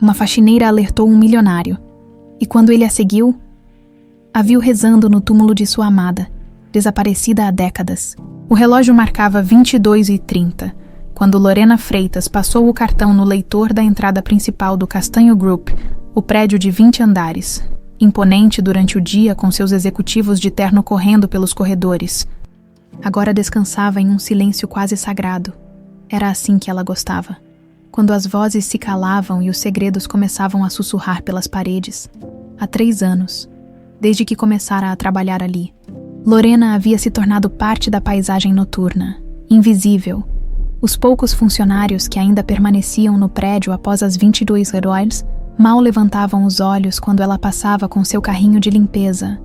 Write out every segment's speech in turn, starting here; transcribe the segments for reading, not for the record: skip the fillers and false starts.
Uma faxineira alertou um milionário, e quando ele a seguiu, a viu rezando no túmulo de sua amada, desaparecida há décadas. O relógio marcava 22h30, quando Lorena Freitas passou o cartão no leitor da entrada principal do Castanho Group, o prédio de 20 andares, imponente durante o dia com seus executivos de terno correndo pelos corredores. Agora descansava em um silêncio quase sagrado. Era assim que ela gostava. Quando as vozes se calavam e os segredos começavam a sussurrar pelas paredes. Há 3 anos, desde que começara a trabalhar ali, Lorena havia se tornado parte da paisagem noturna, invisível. Os poucos funcionários que ainda permaneciam no prédio após as 22 horas mal levantavam os olhos quando ela passava com seu carrinho de limpeza.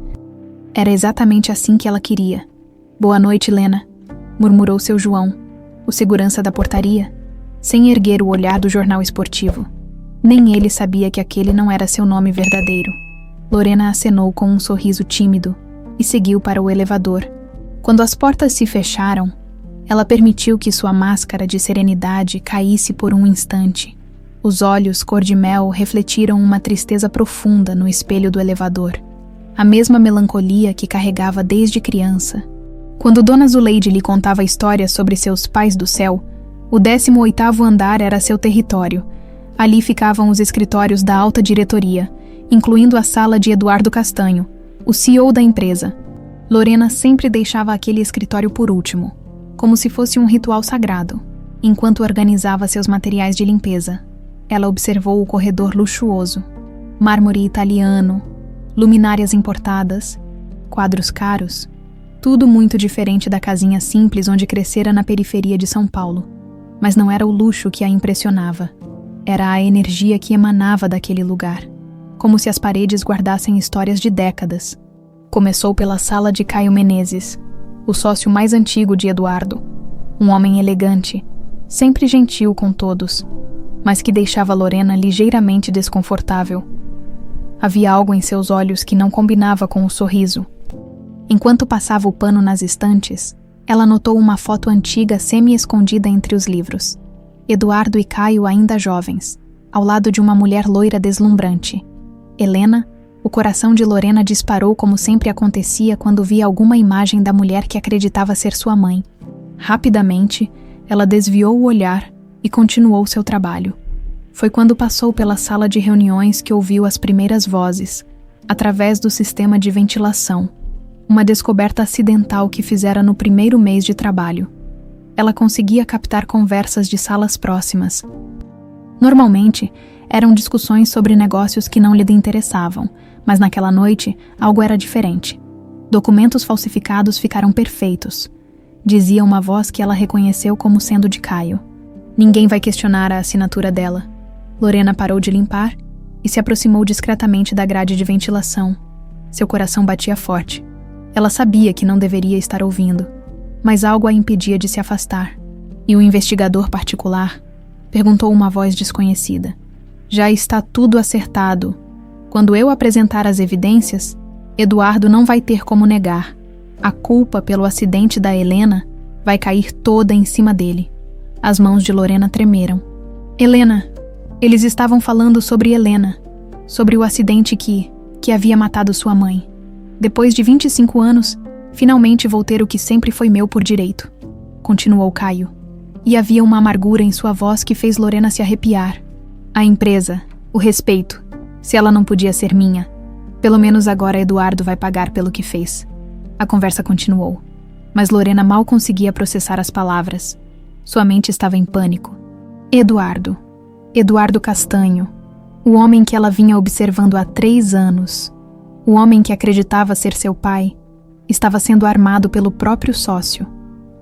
Era exatamente assim que ela queria. "Boa noite, Lena", murmurou seu João, o segurança da portaria, sem erguer o olhar do jornal esportivo. Nem ele sabia que aquele não era seu nome verdadeiro. Lorena acenou com um sorriso tímido e seguiu para o elevador. Quando as portas se fecharam, ela permitiu que sua máscara de serenidade caísse por um instante. Os olhos cor-de-mel refletiram uma tristeza profunda no espelho do elevador. A mesma melancolia que carregava desde criança. Quando Dona Zuleide lhe contava histórias sobre seus pais do céu, o 18º andar era seu território. Ali ficavam os escritórios da alta diretoria, incluindo a sala de Eduardo Castanho, o CEO da empresa. Lorena sempre deixava aquele escritório por último, como se fosse um ritual sagrado. Enquanto organizava seus materiais de limpeza, ela observou o corredor luxuoso, mármore italiano, luminárias importadas, quadros caros, tudo muito diferente da casinha simples onde crescera na periferia de São Paulo. Mas não era o luxo que a impressionava, era a energia que emanava daquele lugar, como se as paredes guardassem histórias de décadas. Começou pela sala de Caio Menezes, o sócio mais antigo de Eduardo, um homem elegante, sempre gentil com todos, mas que deixava Lorena ligeiramente desconfortável. Havia algo em seus olhos que não combinava com o sorriso. Enquanto passava o pano nas estantes, ela notou uma foto antiga semi-escondida entre os livros. Eduardo e Caio ainda jovens, ao lado de uma mulher loira deslumbrante. Helena, o coração de Lorena disparou como sempre acontecia quando via alguma imagem da mulher que acreditava ser sua mãe. Rapidamente, ela desviou o olhar e continuou seu trabalho. Foi quando passou pela sala de reuniões que ouviu as primeiras vozes, através do sistema de ventilação. Uma descoberta acidental que fizera no primeiro mês de trabalho. Ela conseguia captar conversas de salas próximas. Normalmente, eram discussões sobre negócios que não lhe interessavam, mas naquela noite, algo era diferente. Documentos falsificados ficaram perfeitos. Dizia uma voz que ela reconheceu como sendo de Caio. Ninguém vai questionar a assinatura dela. Lorena parou de limpar e se aproximou discretamente da grade de ventilação. Seu coração batia forte. Ela sabia que não deveria estar ouvindo, mas algo a impedia de se afastar. E o investigador particular perguntou uma voz desconhecida. "Já está tudo acertado. Quando eu apresentar as evidências, Eduardo não vai ter como negar. A culpa pelo acidente da Helena vai cair toda em cima dele." As mãos de Lorena tremeram. "Helena, eles estavam falando sobre Helena, sobre o acidente que havia matado sua mãe. Depois de 25 anos, finalmente vou ter o que sempre foi meu por direito", continuou Caio. E havia uma amargura em sua voz que fez Lorena se arrepiar. "A empresa, o respeito, se ela não podia ser minha, pelo menos agora Eduardo vai pagar pelo que fez." A conversa continuou, mas Lorena mal conseguia processar as palavras. Sua mente estava em pânico. Eduardo Castanho, o homem que ela vinha observando há 3 anos, o homem que acreditava ser seu pai, estava sendo armado pelo próprio sócio.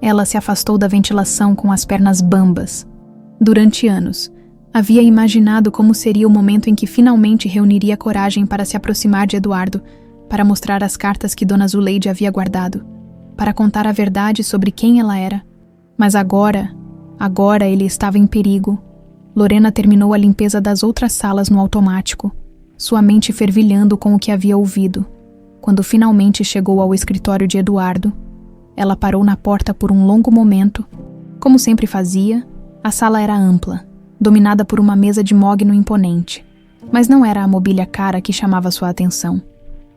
Ela se afastou da ventilação com as pernas bambas. Durante anos, havia imaginado como seria o momento em que finalmente reuniria coragem para se aproximar de Eduardo, para mostrar as cartas que Dona Zuleide havia guardado, para contar a verdade sobre quem ela era. Mas agora ele estava em perigo. Lorena terminou a limpeza das outras salas no automático, sua mente fervilhando com o que havia ouvido. Quando finalmente chegou ao escritório de Eduardo, ela parou na porta por um longo momento. Como sempre fazia, a sala era ampla, dominada por uma mesa de mogno imponente. Mas não era a mobília cara que chamava sua atenção.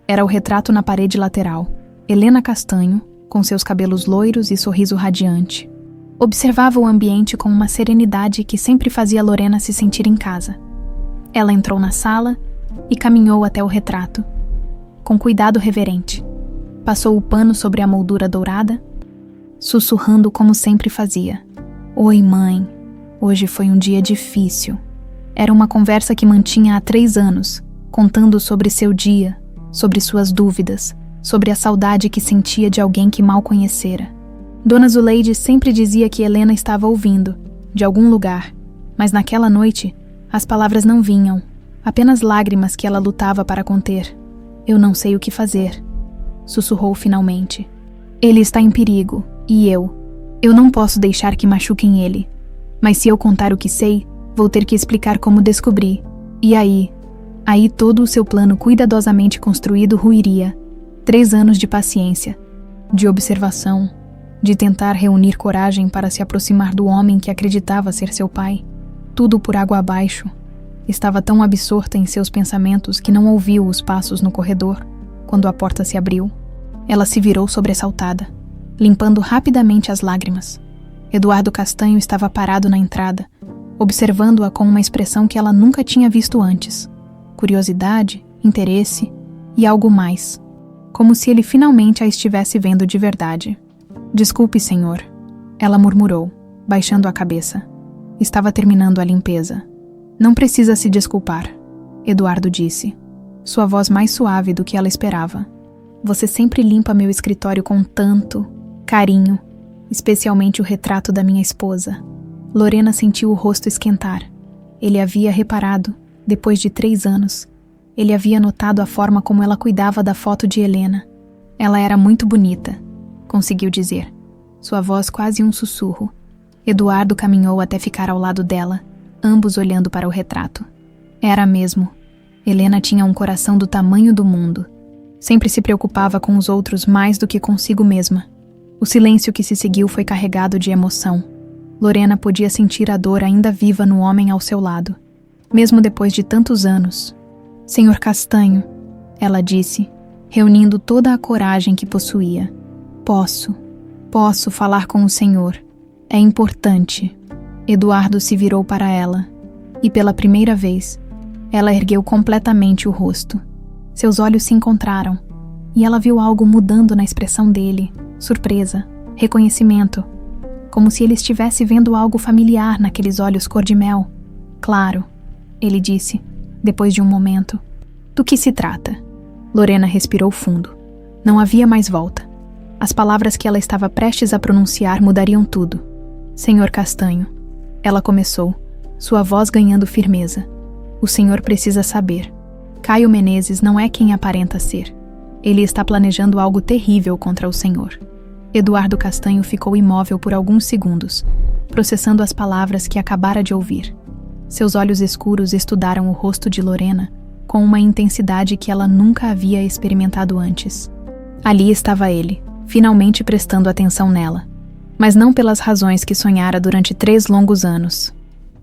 Era o retrato na parede lateral. Helena Castanho, com seus cabelos loiros e sorriso radiante. Observava o ambiente com uma serenidade que sempre fazia Lorena se sentir em casa. Ela entrou na sala e caminhou até o retrato. Com cuidado reverente, passou o pano sobre a moldura dourada, sussurrando como sempre fazia. Oi, mãe. Hoje foi um dia difícil. Era uma conversa que mantinha há 3 anos, contando sobre seu dia, sobre suas dúvidas, sobre a saudade que sentia de alguém que mal conhecera. Dona Zuleide sempre dizia que Helena estava ouvindo, de algum lugar, mas naquela noite, as palavras não vinham, apenas lágrimas que ela lutava para conter. Eu não sei o que fazer, sussurrou finalmente. Ele está em perigo, e eu não posso deixar que machuquem ele. Mas se eu contar o que sei, vou ter que explicar como descobri. E aí todo o seu plano cuidadosamente construído ruiria. 3 anos de paciência, de observação, de tentar reunir coragem para se aproximar do homem que acreditava ser seu pai. Tudo por água abaixo. Estava tão absorta em seus pensamentos que não ouviu os passos no corredor, quando a porta se abriu. Ela se virou sobressaltada, limpando rapidamente as lágrimas. Eduardo Castanho estava parado na entrada, observando-a com uma expressão que ela nunca tinha visto antes. Curiosidade, interesse e algo mais. Como se ele finalmente a estivesse vendo de verdade. Desculpe, senhor, ela murmurou, baixando a cabeça. Estava terminando a limpeza. Não precisa se desculpar, Eduardo disse, sua voz mais suave do que ela esperava. Você sempre limpa meu escritório com tanto carinho, especialmente o retrato da minha esposa. Lorena sentiu o rosto esquentar. Ele havia reparado, depois de 3 anos. Ele havia notado a forma como ela cuidava da foto de Helena. Ela era muito bonita, conseguiu dizer, sua voz quase um sussurro. Eduardo caminhou até ficar ao lado dela, ambos olhando para o retrato. Era mesmo. Helena tinha um coração do tamanho do mundo. Sempre se preocupava com os outros mais do que consigo mesma. O silêncio que se seguiu foi carregado de emoção. Lorena podia sentir a dor ainda viva no homem ao seu lado, mesmo depois de tantos anos. Senhor Castanho, ela disse, reunindo toda a coragem que possuía. Posso falar com o senhor. É importante. Eduardo se virou para ela, e pela primeira vez, ela ergueu completamente o rosto. Seus olhos se encontraram, e ela viu algo mudando na expressão dele, surpresa, reconhecimento, como se ele estivesse vendo algo familiar naqueles olhos cor de mel. Claro, ele disse, depois de um momento. Do que se trata? Lorena respirou fundo. Não havia mais volta. As palavras que ela estava prestes a pronunciar mudariam tudo. Senhor Castanho, ela começou, sua voz ganhando firmeza. O senhor precisa saber. Caio Menezes não é quem aparenta ser. Ele está planejando algo terrível contra o senhor. Eduardo Castanho ficou imóvel por alguns segundos, processando as palavras que acabara de ouvir. Seus olhos escuros estudaram o rosto de Lorena com uma intensidade que ela nunca havia experimentado antes. Ali estava ele, finalmente prestando atenção nela, mas não pelas razões que sonhara durante 3 longos anos.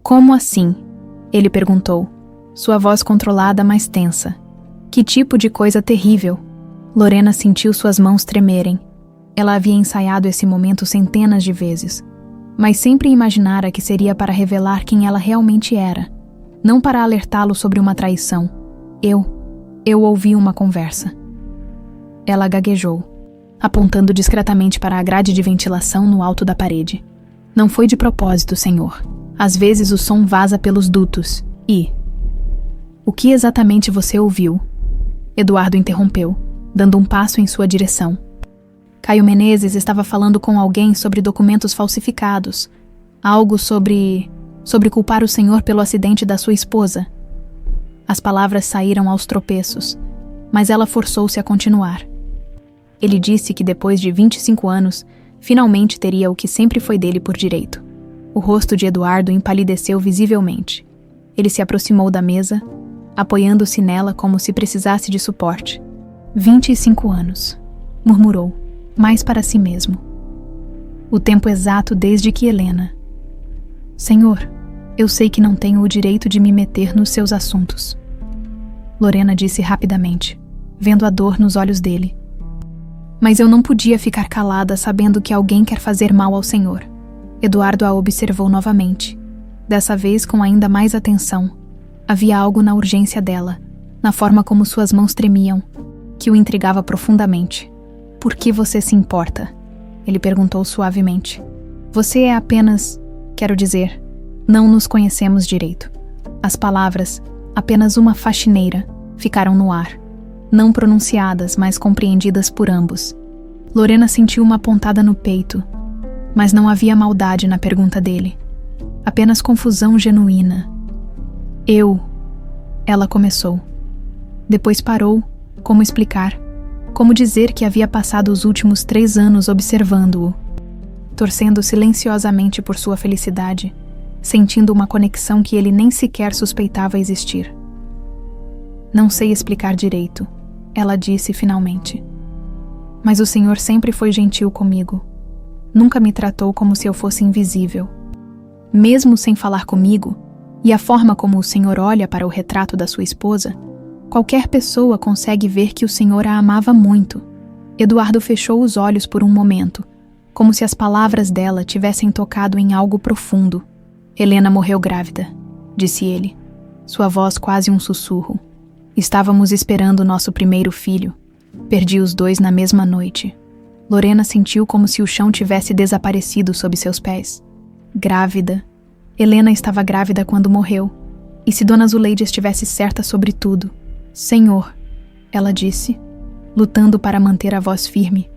Como assim? Ele perguntou, sua voz controlada mas tensa. Que tipo de coisa terrível? Lorena sentiu suas mãos tremerem. Ela havia ensaiado esse momento centenas de vezes, mas sempre imaginara que seria para revelar quem ela realmente era, não para alertá-lo sobre uma traição. Eu ouvi uma conversa. Ela gaguejou, apontando discretamente para a grade de ventilação no alto da parede. Não foi de propósito, senhor. Às vezes o som vaza pelos dutos e... O que exatamente você ouviu? Eduardo interrompeu, dando um passo em sua direção. Caio Menezes estava falando com alguém sobre documentos falsificados. Algo sobre culpar o senhor pelo acidente da sua esposa. As palavras saíram aos tropeços, mas ela forçou-se a continuar. Ele disse que depois de 25 anos, finalmente teria o que sempre foi dele por direito. O rosto de Eduardo empalideceu visivelmente. Ele se aproximou da mesa, apoiando-se nela como se precisasse de suporte. 25 anos, murmurou, mais para si mesmo. O tempo exato desde que Helena... Senhor, Eu sei que não tenho o direito de me meter nos seus assuntos. Lorena disse rapidamente, vendo a dor nos olhos dele. Mas eu não podia ficar calada sabendo que alguém quer fazer mal ao Senhor. Eduardo a observou novamente, dessa vez com ainda mais atenção. Havia algo na urgência dela, na forma como suas mãos tremiam, que o intrigava profundamente. Por que você se importa? Ele perguntou suavemente. Você é apenas, quero dizer, não nos conhecemos direito. As palavras, apenas uma faxineira, ficaram no ar, não pronunciadas, mas compreendidas por ambos. Lorena sentiu uma pontada no peito, mas não havia maldade na pergunta dele. Apenas confusão genuína. Ela começou. Depois parou, como explicar, como dizer que havia passado os últimos 3 anos observando-o, torcendo silenciosamente por sua felicidade, sentindo uma conexão que ele nem sequer suspeitava existir. Não sei explicar direito, ela disse finalmente. Mas o Senhor sempre foi gentil comigo. Nunca me tratou como se eu fosse invisível. Mesmo sem falar comigo, e a forma como o Senhor olha para o retrato da sua esposa, qualquer pessoa consegue ver que o Senhor a amava muito. Eduardo fechou os olhos por um momento, como se as palavras dela tivessem tocado em algo profundo. Helena morreu grávida, disse ele, sua voz quase um sussurro. Estávamos esperando nosso primeiro filho. Perdi os 2 na mesma noite. Lorena sentiu como se o chão tivesse desaparecido sob seus pés. Grávida. Helena estava grávida quando morreu. E se Dona Zuleide estivesse certa sobre tudo? Senhor, ela disse, lutando para manter a voz firme.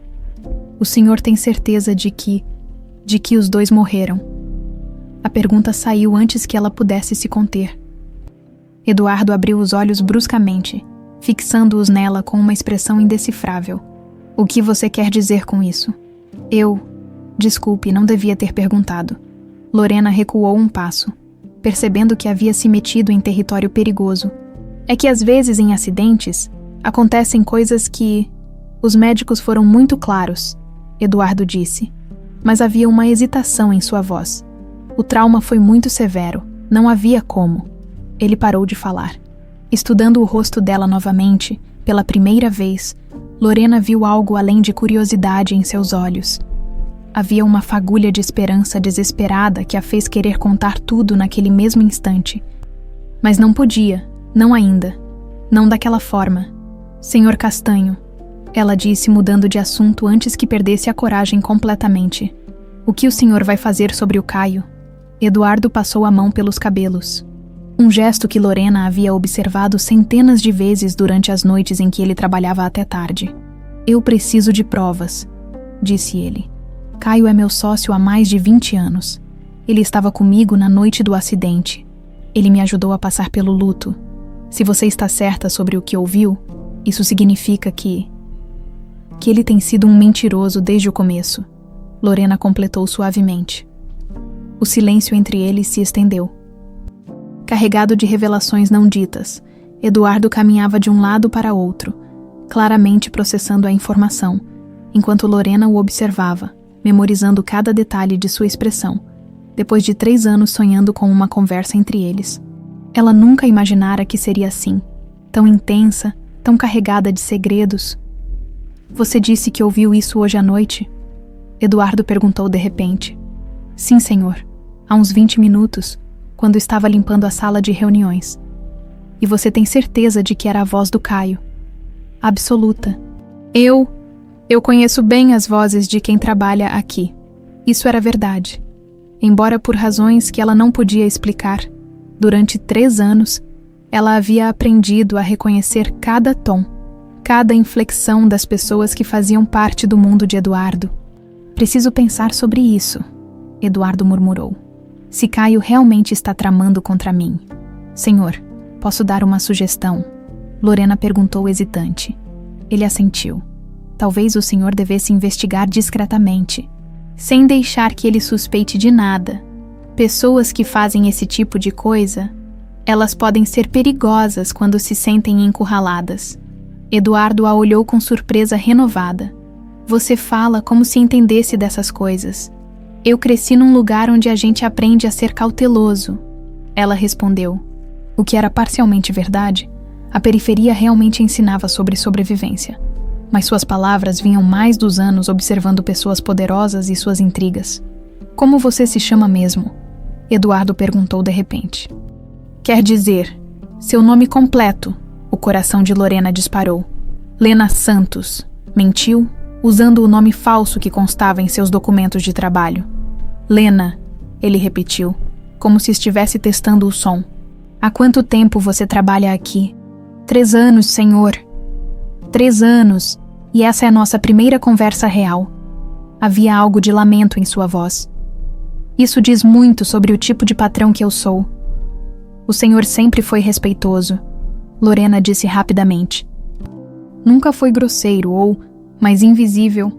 O Senhor tem certeza de que os 2 morreram. A pergunta saiu antes que ela pudesse se conter. Eduardo abriu os olhos bruscamente, fixando-os nela com uma expressão indecifrável. O que você quer dizer com isso? Desculpe, não devia ter perguntado. Lorena recuou um passo, percebendo que havia se metido em território perigoso. É que às vezes em acidentes, acontecem coisas que... Os médicos foram muito claros, Eduardo disse, mas havia uma hesitação em sua voz. O trauma foi muito severo, não havia como. Ele parou de falar. Estudando o rosto dela novamente, pela primeira vez, Lorena viu algo além de curiosidade em seus olhos. Havia uma fagulha de esperança desesperada que a fez querer contar tudo naquele mesmo instante. Mas não podia, não ainda, não daquela forma. Senhor Castanho, ela disse mudando de assunto antes que perdesse a coragem completamente. O que o senhor vai fazer sobre o Caio? Eduardo passou a mão pelos cabelos. Um gesto que Lorena havia observado centenas de vezes durante as noites em que ele trabalhava até tarde. Eu preciso de provas, disse ele. Caio é meu sócio há mais de 20 anos. Ele estava comigo na noite do acidente. Ele me ajudou a passar pelo luto. Se você está certa sobre o que ouviu, isso significa que ele tem sido um mentiroso desde o começo. Lorena completou suavemente. O silêncio entre eles se estendeu. Carregado de revelações não ditas, Eduardo caminhava de um lado para outro, claramente processando a informação, enquanto Lorena o observava, memorizando cada detalhe de sua expressão, depois de 3 anos sonhando com uma conversa entre eles. Ela nunca imaginara que seria assim, tão intensa, tão carregada de segredos. Você disse que ouviu isso hoje à noite? Eduardo perguntou de repente. Sim, senhor. Há uns 20 minutos, quando estava limpando a sala de reuniões. E você tem certeza de que era a voz do Caio? Absoluta. Eu conheço bem as vozes de quem trabalha aqui. Isso era verdade. Embora por razões que ela não podia explicar, durante 3 anos, ela havia aprendido a reconhecer cada tom, cada inflexão das pessoas que faziam parte do mundo de Eduardo. Preciso pensar sobre isso, Eduardo murmurou. Se Caio realmente está tramando contra mim. Senhor, posso dar uma sugestão? Lorena perguntou hesitante. Ele assentiu. Talvez o senhor devesse investigar discretamente, sem deixar que ele suspeite de nada. Pessoas que fazem esse tipo de coisa, elas podem ser perigosas quando se sentem encurraladas. Eduardo a olhou com surpresa renovada. Você fala como se entendesse dessas coisas. Eu cresci num lugar onde a gente aprende a ser cauteloso. Ela respondeu. O que era parcialmente verdade, a periferia realmente ensinava sobre sobrevivência. Mas suas palavras vinham mais dos anos observando pessoas poderosas e suas intrigas. Como você se chama mesmo? Eduardo perguntou de repente. Quer dizer, seu nome completo, o coração de Lorena disparou. Lena Santos. Mentiu, usando o nome falso que constava em seus documentos de trabalho. Lena, ele repetiu, como se estivesse testando o som. Há quanto tempo você trabalha aqui? 3 anos, senhor. 3 anos, e essa é a nossa primeira conversa real. Havia algo de lamento em sua voz. Isso diz muito sobre o tipo de patrão que eu sou. O senhor sempre foi respeitoso, Lorena disse rapidamente. Nunca foi grosseiro ou, mais invisível.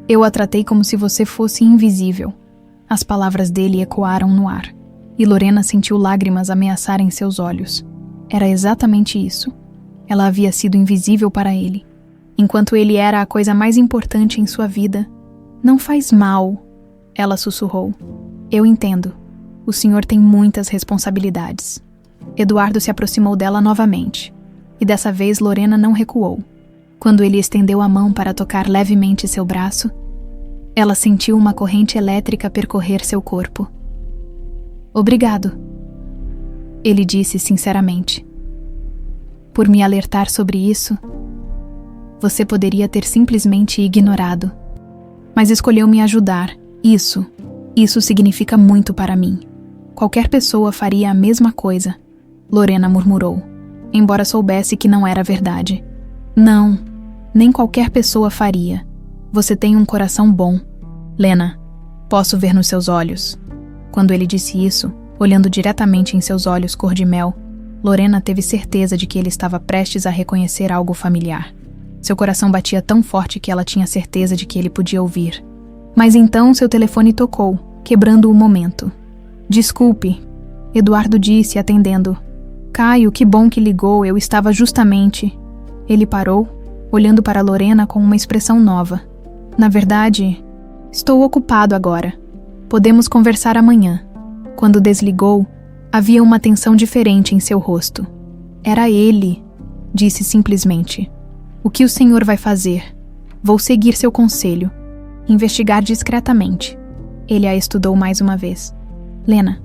Eu a tratei como se você fosse invisível. As palavras dele ecoaram no ar, e Lorena sentiu lágrimas ameaçarem seus olhos. Era exatamente isso. Ela havia sido invisível para ele, enquanto ele era a coisa mais importante em sua vida. Não faz mal, ela sussurrou. Eu entendo. O senhor tem muitas responsabilidades. Eduardo se aproximou dela novamente, e dessa vez Lorena não recuou. Quando ele estendeu a mão para tocar levemente seu braço, ela sentiu uma corrente elétrica percorrer seu corpo. Obrigado, ele disse sinceramente. Por me alertar sobre isso, você poderia ter simplesmente ignorado. Mas escolheu me ajudar. Isso significa muito para mim. Qualquer pessoa faria a mesma coisa, Lorena murmurou, embora soubesse que não era verdade. Não, nem qualquer pessoa faria. Você tem um coração bom. Lena, posso ver nos seus olhos. Quando ele disse isso, olhando diretamente em seus olhos cor de mel, Lorena teve certeza de que ele estava prestes a reconhecer algo familiar. Seu coração batia tão forte que ela tinha certeza de que ele podia ouvir. Mas então seu telefone tocou, quebrando o momento. Desculpe, Eduardo disse, atendendo. Caio, que bom que ligou, eu estava justamente... Ele parou, olhando para Lorena com uma expressão nova. Na verdade, estou ocupado agora. Podemos conversar amanhã. Quando desligou, havia uma tensão diferente em seu rosto. Era ele, disse simplesmente. O que o senhor vai fazer? Vou seguir seu conselho. Investigar discretamente. Ele a estudou mais uma vez. Lena,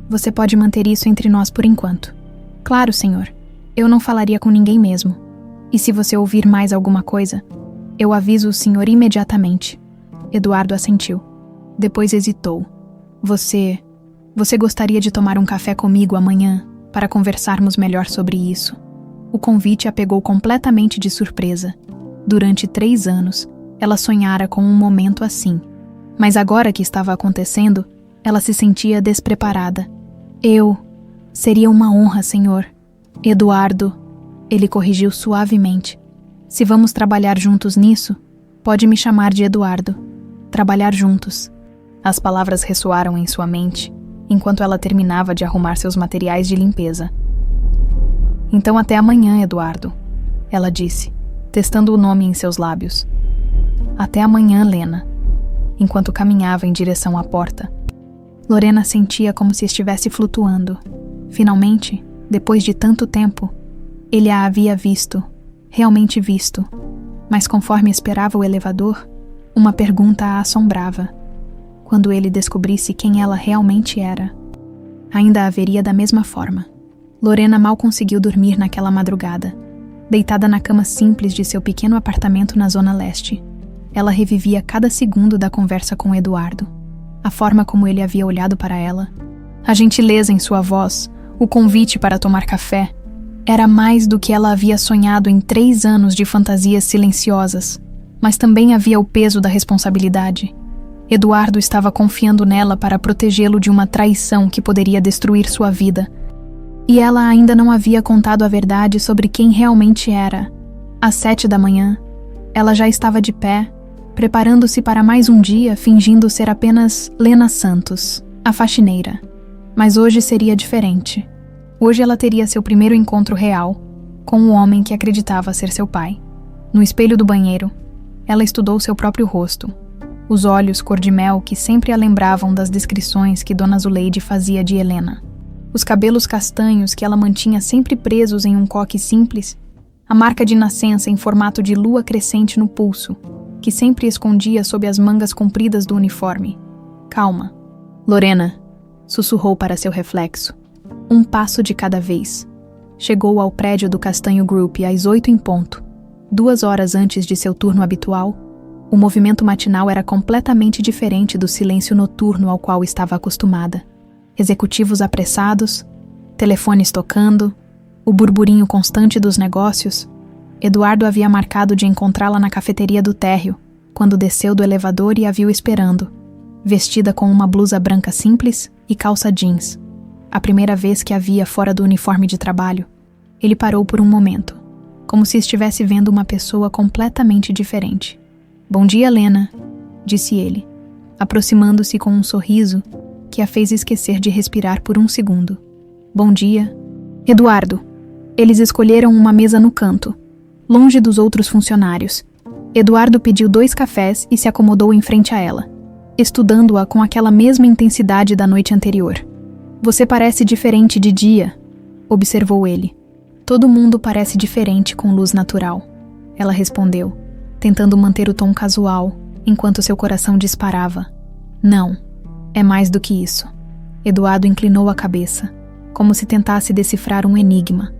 você pode manter isso entre nós por enquanto. Claro, senhor. Eu não falaria com ninguém mesmo. E se você ouvir mais alguma coisa, eu aviso o senhor imediatamente. Eduardo assentiu. Depois hesitou. Você gostaria de tomar um café comigo amanhã para conversarmos melhor sobre isso? O convite a pegou completamente de surpresa. Durante 3 anos, ela sonhara com um momento assim. Mas agora que estava acontecendo, ela se sentia despreparada. Seria uma honra, senhor. Eduardo, ele corrigiu suavemente. Se vamos trabalhar juntos nisso, pode me chamar de Eduardo. Trabalhar juntos. As palavras ressoaram em sua mente, enquanto ela terminava de arrumar seus materiais de limpeza. Então até amanhã, Eduardo, ela disse, testando o nome em seus lábios. Até amanhã, Lena. Enquanto caminhava em direção à porta, Lorena sentia como se estivesse flutuando. Finalmente, depois de tanto tempo, ele a havia visto, realmente visto. Mas conforme esperava o elevador, uma pergunta a assombrava. Quando ele descobrisse quem ela realmente era, ainda haveria da mesma forma. Lorena mal conseguiu dormir naquela madrugada. Deitada na cama simples de seu pequeno apartamento na Zona Leste, ela revivia cada segundo da conversa com Eduardo. A forma como ele havia olhado para ela, a gentileza em sua voz, o convite para tomar café, era mais do que ela havia sonhado em 3 anos de fantasias silenciosas, mas também havia o peso da responsabilidade. Eduardo estava confiando nela para protegê-lo de uma traição que poderia destruir sua vida. E ela ainda não havia contado a verdade sobre quem realmente era. Às 7 da manhã, ela já estava de pé, preparando-se para mais um dia, fingindo ser apenas Lena Santos, a faxineira. Mas hoje seria diferente. Hoje ela teria seu primeiro encontro real com o homem que acreditava ser seu pai. No espelho do banheiro, ela estudou seu próprio rosto. Os olhos cor de mel que sempre a lembravam das descrições que Dona Zuleide fazia de Helena. Os cabelos castanhos que ela mantinha sempre presos em um coque simples, a marca de nascença em formato de lua crescente no pulso, que sempre escondia sob as mangas compridas do uniforme. Calma. Lorena, sussurrou para seu reflexo. Um passo de cada vez. Chegou ao prédio do Castanho Group às 8 em ponto. 2 horas antes de seu turno habitual, o movimento matinal era completamente diferente do silêncio noturno ao qual estava acostumada. Executivos apressados, telefones tocando, o burburinho constante dos negócios. Eduardo havia marcado de encontrá-la na cafeteria do térreo, quando desceu do elevador e a viu esperando, vestida com uma blusa branca simples e calça jeans. A primeira vez que a via fora do uniforme de trabalho, ele parou por um momento, como se estivesse vendo uma pessoa completamente diferente. Bom dia, Lena, disse ele, aproximando-se com um sorriso que a fez esquecer de respirar por um segundo. Bom dia. Eduardo. Eles escolheram uma mesa no canto, longe dos outros funcionários. Eduardo pediu 2 cafés e se acomodou em frente a ela, estudando-a com aquela mesma intensidade da noite anterior. Você parece diferente de dia, observou ele. Todo mundo parece diferente com luz natural, ela respondeu, tentando manter o tom casual, enquanto seu coração disparava. Não, é mais do que isso. Eduardo inclinou a cabeça, como se tentasse decifrar um enigma.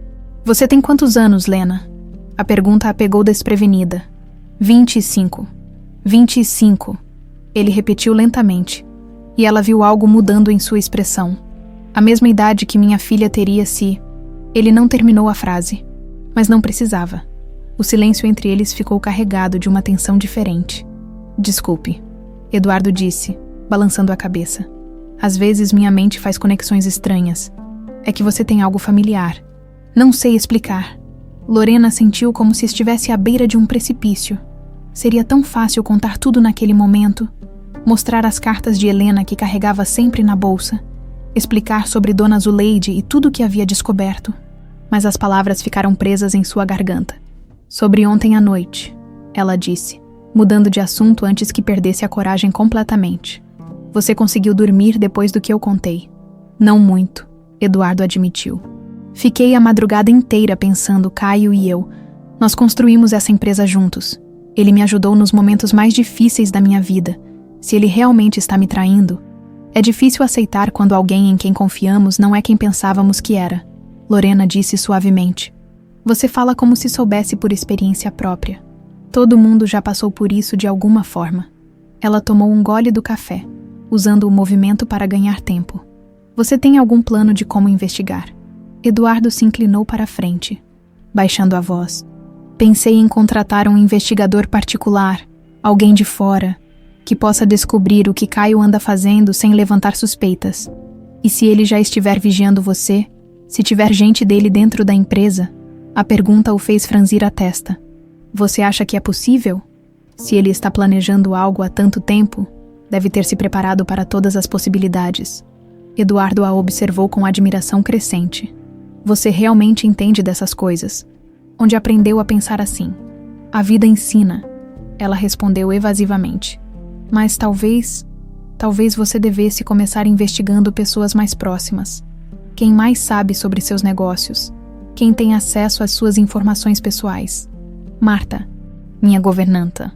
Você tem quantos anos, Lena? A pergunta a pegou desprevenida. 25. 25. Ele repetiu lentamente, e ela viu algo mudando em sua expressão. A mesma idade que minha filha teria se... Ele não terminou a frase, mas não precisava. O silêncio entre eles ficou carregado de uma tensão diferente. Desculpe, Eduardo disse, balançando a cabeça. Às vezes minha mente faz conexões estranhas. É que você tem algo familiar. Não sei explicar. Lorena sentiu como se estivesse à beira de um precipício. Seria tão fácil contar tudo naquele momento, mostrar as cartas de Helena que carregava sempre na bolsa, explicar sobre Dona Zuleide e tudo o que havia descoberto. Mas as palavras ficaram presas em sua garganta. Sobre ontem à noite, ela disse, mudando de assunto antes que perdesse a coragem completamente. Você conseguiu dormir depois do que eu contei? Não muito, Eduardo admitiu. Fiquei a madrugada inteira pensando, Caio e eu. Nós construímos essa empresa juntos. Ele me ajudou nos momentos mais difíceis da minha vida. Se ele realmente está me traindo, é difícil aceitar quando alguém em quem confiamos não é quem pensávamos que era. Lorena disse suavemente. Você fala como se soubesse por experiência própria. Todo mundo já passou por isso de alguma forma. Ela tomou um gole do café, usando o movimento para ganhar tempo. Você tem algum plano de como investigar? Eduardo se inclinou para a frente, baixando a voz. Pensei em contratar um investigador particular, alguém de fora, que possa descobrir o que Caio anda fazendo sem levantar suspeitas. E se ele já estiver vigiando você, se tiver gente dele dentro da empresa, a pergunta o fez franzir a testa. Você acha que é possível? Se ele está planejando algo há tanto tempo, deve ter se preparado para todas as possibilidades. Eduardo a observou com admiração crescente. Você realmente entende dessas coisas. Onde aprendeu a pensar assim? A vida ensina, ela respondeu evasivamente. Mas talvez você devesse começar investigando pessoas mais próximas. Quem mais sabe sobre seus negócios? Quem tem acesso às suas informações pessoais? Marta, minha governanta.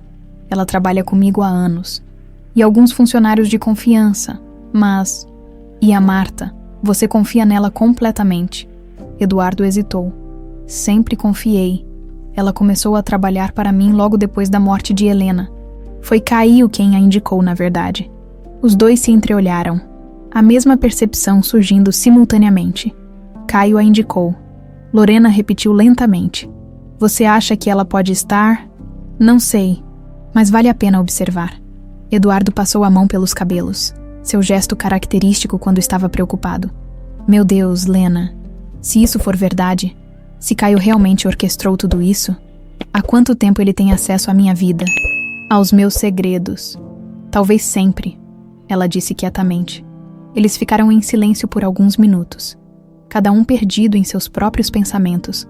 Ela trabalha comigo há anos. E alguns funcionários de confiança, mas... E a Marta, você confia nela completamente. Eduardo hesitou. Sempre confiei. Ela começou a trabalhar para mim logo depois da morte de Helena. Foi Caio quem a indicou, na verdade. Os dois se entreolharam, a mesma percepção surgindo simultaneamente. Caio a indicou. Lorena repetiu lentamente. Você acha que ela pode estar? Não sei, mas vale a pena observar. Eduardo passou a mão pelos cabelos, seu gesto característico quando estava preocupado. Meu Deus, Lena, se isso for verdade, se Caio realmente orquestrou tudo isso, há quanto tempo ele tem acesso à minha vida? Aos meus segredos. Talvez sempre, ela disse quietamente. Eles ficaram em silêncio por alguns minutos, cada um perdido em seus próprios pensamentos.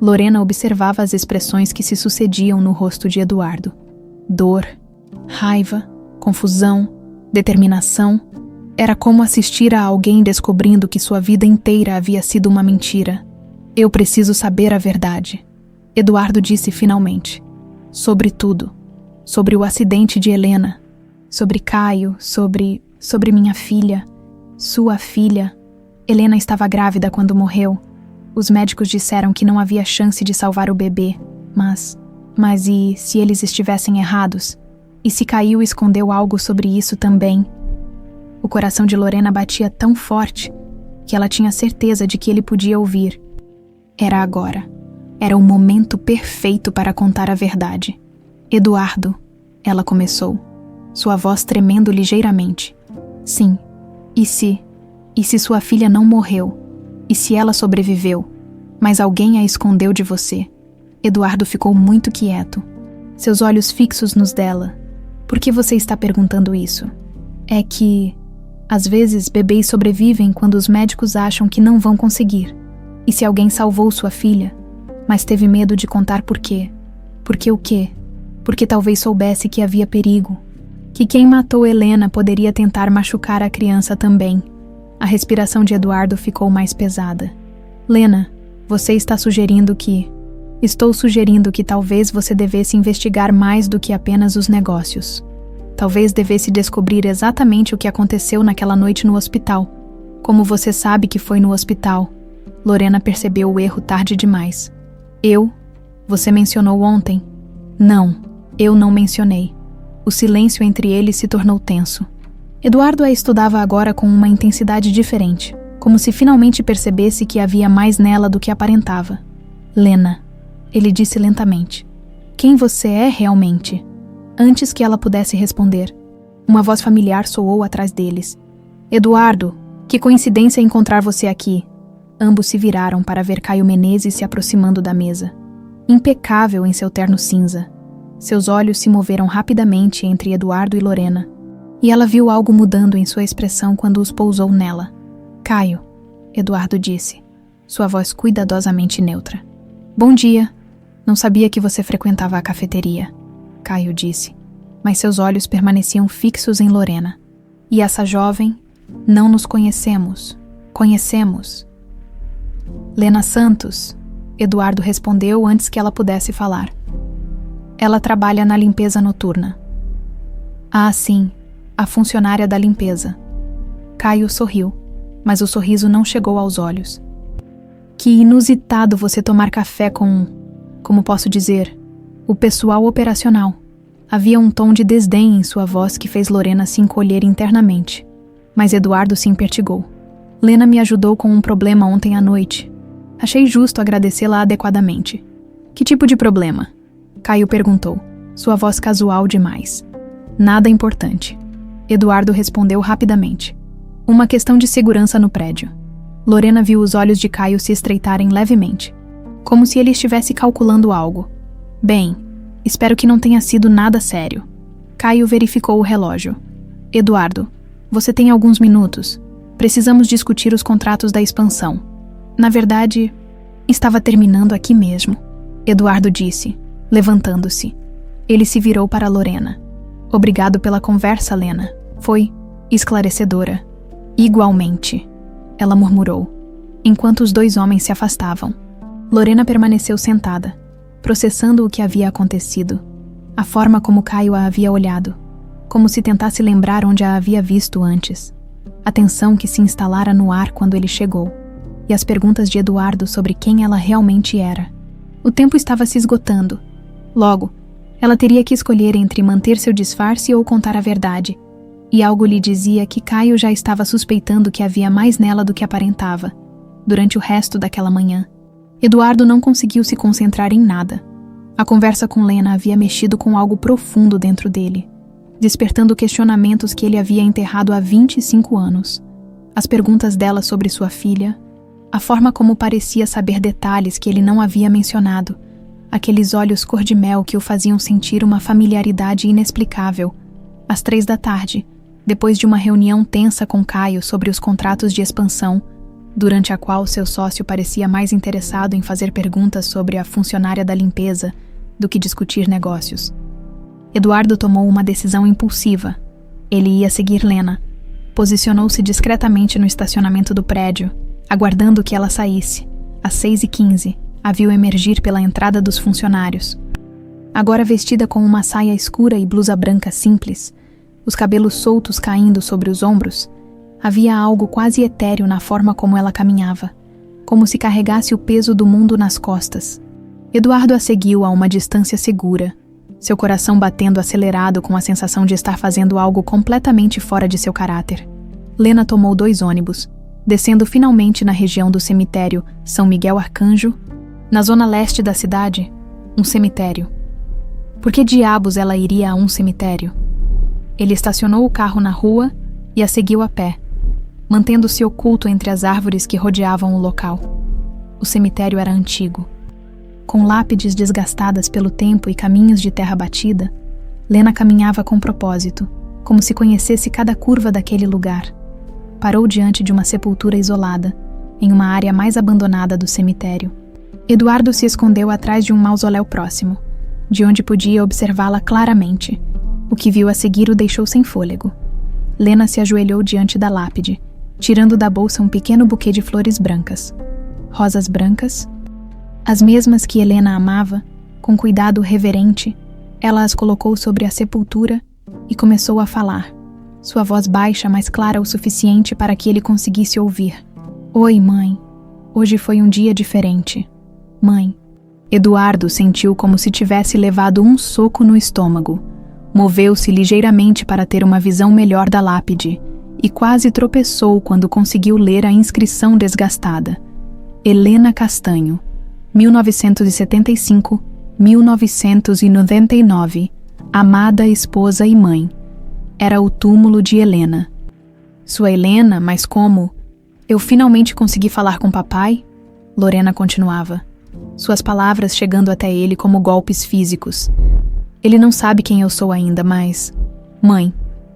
Lorena observava as expressões que se sucediam no rosto de Eduardo. Dor, raiva, confusão, determinação. Era como assistir a alguém descobrindo que sua vida inteira havia sido uma mentira. Eu preciso saber a verdade, Eduardo disse finalmente. Sobre tudo. Sobre o acidente de Helena. Sobre Caio, sobre minha filha. Sua filha. Helena estava grávida quando morreu. Os médicos disseram que não havia chance de salvar o bebê. Mas e se eles estivessem errados? E se Caio escondeu algo sobre isso também? O coração de Lorena batia tão forte que ela tinha certeza de que ele podia ouvir. Era agora. Era o momento perfeito para contar a verdade. Eduardo, ela começou, sua voz tremendo ligeiramente. Sim, e se sua filha não morreu? E se ela sobreviveu? Mas alguém a escondeu de você? Eduardo ficou muito quieto, seus olhos fixos nos dela. Por que você está perguntando isso? É que, às vezes, bebês sobrevivem quando os médicos acham que não vão conseguir. E se alguém salvou sua filha, mas teve medo de contar por quê? Porque o quê? Porque talvez soubesse que havia perigo. Que quem matou Helena poderia tentar machucar a criança também. A respiração de Eduardo ficou mais pesada. Lena, você está sugerindo que... Estou sugerindo que talvez você devesse investigar mais do que apenas os negócios. Talvez devesse descobrir exatamente o que aconteceu naquela noite no hospital. Como você sabe que foi no hospital? Lorena percebeu o erro tarde demais. Você mencionou ontem? Não, eu não mencionei. O silêncio entre eles se tornou tenso. Eduardo a estudava agora com uma intensidade diferente, como se finalmente percebesse que havia mais nela do que aparentava. Lena, ele disse lentamente. Quem você é realmente? Antes que ela pudesse responder, uma voz familiar soou atrás deles. Eduardo, que coincidência encontrar você aqui. Ambos se viraram para ver Caio Menezes se aproximando da mesa. Impecável em seu terno cinza. Seus olhos se moveram rapidamente entre Eduardo e Lorena, e ela viu algo mudando em sua expressão quando os pousou nela. Caio, Eduardo disse, sua voz cuidadosamente neutra. Bom dia. Não sabia que você frequentava a cafeteria, Caio disse, mas seus olhos permaneciam fixos em Lorena. E essa jovem? Não nos conhecemos. Conhecemos. Lena Santos, Eduardo respondeu antes que ela pudesse falar. Ela trabalha na limpeza noturna. Ah, sim, a funcionária da limpeza. Caio sorriu, mas o sorriso não chegou aos olhos. Que inusitado você tomar café com, como posso dizer, o pessoal operacional. Havia um tom de desdém em sua voz que fez Lorena se encolher internamente. Mas Eduardo se impertigou. Lena me ajudou com um problema ontem à noite. Achei justo agradecê-la adequadamente. Que tipo de problema? Caio perguntou, sua voz casual demais. Nada importante. Eduardo respondeu rapidamente. Uma questão de segurança no prédio. Lorena viu os olhos de Caio se estreitarem levemente, como se ele estivesse calculando algo. Bem, espero que não tenha sido nada sério. Caio verificou o relógio. Eduardo, você tem alguns minutos. Precisamos discutir os contratos da expansão. Na verdade, estava terminando aqui mesmo, Eduardo disse, levantando-se. Ele se virou para Lorena. Obrigado pela conversa, Lena. Foi esclarecedora. Igualmente, ela murmurou, enquanto os dois homens se afastavam. Lorena permaneceu sentada, processando o que havia acontecido, a forma como Caio a havia olhado, como se tentasse lembrar onde a havia visto antes, a tensão que se instalara no ar quando ele chegou, e as perguntas de Eduardo sobre quem ela realmente era. O tempo estava se esgotando. Logo, ela teria que escolher entre manter seu disfarce ou contar a verdade, e algo lhe dizia que Caio já estava suspeitando que havia mais nela do que aparentava. Durante o resto daquela manhã, Eduardo não conseguiu se concentrar em nada. A conversa com Lena havia mexido com algo profundo dentro dele, despertando questionamentos que ele havia enterrado há 25 anos. As perguntas dela sobre sua filha, a forma como parecia saber detalhes que ele não havia mencionado, aqueles olhos cor-de-mel que o faziam sentir uma familiaridade inexplicável. Às 3 da tarde, depois de uma reunião tensa com Caio sobre os contratos de expansão, durante a qual seu sócio parecia mais interessado em fazer perguntas sobre a funcionária da limpeza do que discutir negócios. Eduardo tomou uma decisão impulsiva. Ele ia seguir Lena, Posicionou-se discretamente no estacionamento do prédio, aguardando que ela saísse. Às 6h15, a viu emergir pela entrada dos funcionários. Agora vestida com uma saia escura e blusa branca simples, os cabelos soltos caindo sobre os ombros, havia algo quase etéreo na forma como ela caminhava, como se carregasse o peso do mundo nas costas. Eduardo a seguiu a uma distância segura, seu coração batendo acelerado com a sensação de estar fazendo algo completamente fora de seu caráter. Lena tomou 2 ônibus, descendo finalmente na região do cemitério São Miguel Arcanjo, na zona leste da cidade, um cemitério. Por que diabos ela iria a um cemitério? Ele estacionou o carro na rua e a seguiu a pé, mantendo-se oculto entre as árvores que rodeavam o local. O cemitério era antigo. Com lápides desgastadas pelo tempo e caminhos de terra batida, Lena caminhava com propósito, como se conhecesse cada curva daquele lugar. Parou diante de uma sepultura isolada, em uma área mais abandonada do cemitério. Eduardo se escondeu atrás de um mausoléu próximo, de onde podia observá-la claramente. O que viu a seguir o deixou sem fôlego. Lena se ajoelhou diante da lápide, tirando da bolsa um pequeno buquê de flores brancas. Rosas brancas, as mesmas que Helena amava, com cuidado reverente, ela as colocou sobre a sepultura e começou a falar, sua voz baixa, mas clara o suficiente para que ele conseguisse ouvir. Oi, mãe. Hoje foi um dia diferente. Mãe. Eduardo sentiu como se tivesse levado um soco no estômago. Moveu-se ligeiramente para ter uma visão melhor da lápide e quase tropeçou quando conseguiu ler a inscrição desgastada. Helena Castanho, 1975-1999, amada esposa e mãe. Era o túmulo de Helena. Sua Helena, mas como? Eu finalmente consegui falar com papai? Lorena continuava, suas palavras chegando até ele como golpes físicos. Ele não sabe quem eu sou ainda, mas... Mãe,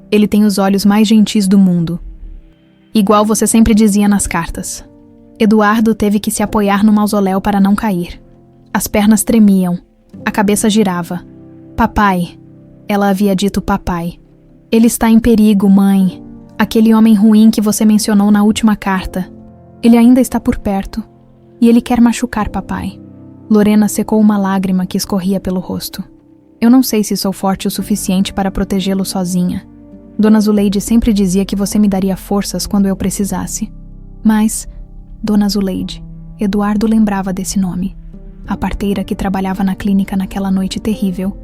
ele tem os olhos mais gentis do mundo. Igual você sempre dizia nas cartas. Eduardo teve que se apoiar no mausoléu para não cair. As pernas tremiam, a cabeça girava. Papai, ela havia dito papai. Ele está em perigo, mãe. Aquele homem ruim que você mencionou na última carta. Ele ainda está por perto. E ele quer machucar papai. Lorena secou uma lágrima que escorria pelo rosto. Eu não sei se sou forte o suficiente para protegê-lo sozinha. Dona Zuleide sempre dizia que você me daria forças quando eu precisasse. Mas, Dona Zuleide, Eduardo lembrava desse nome. A parteira que trabalhava na clínica naquela noite terrível.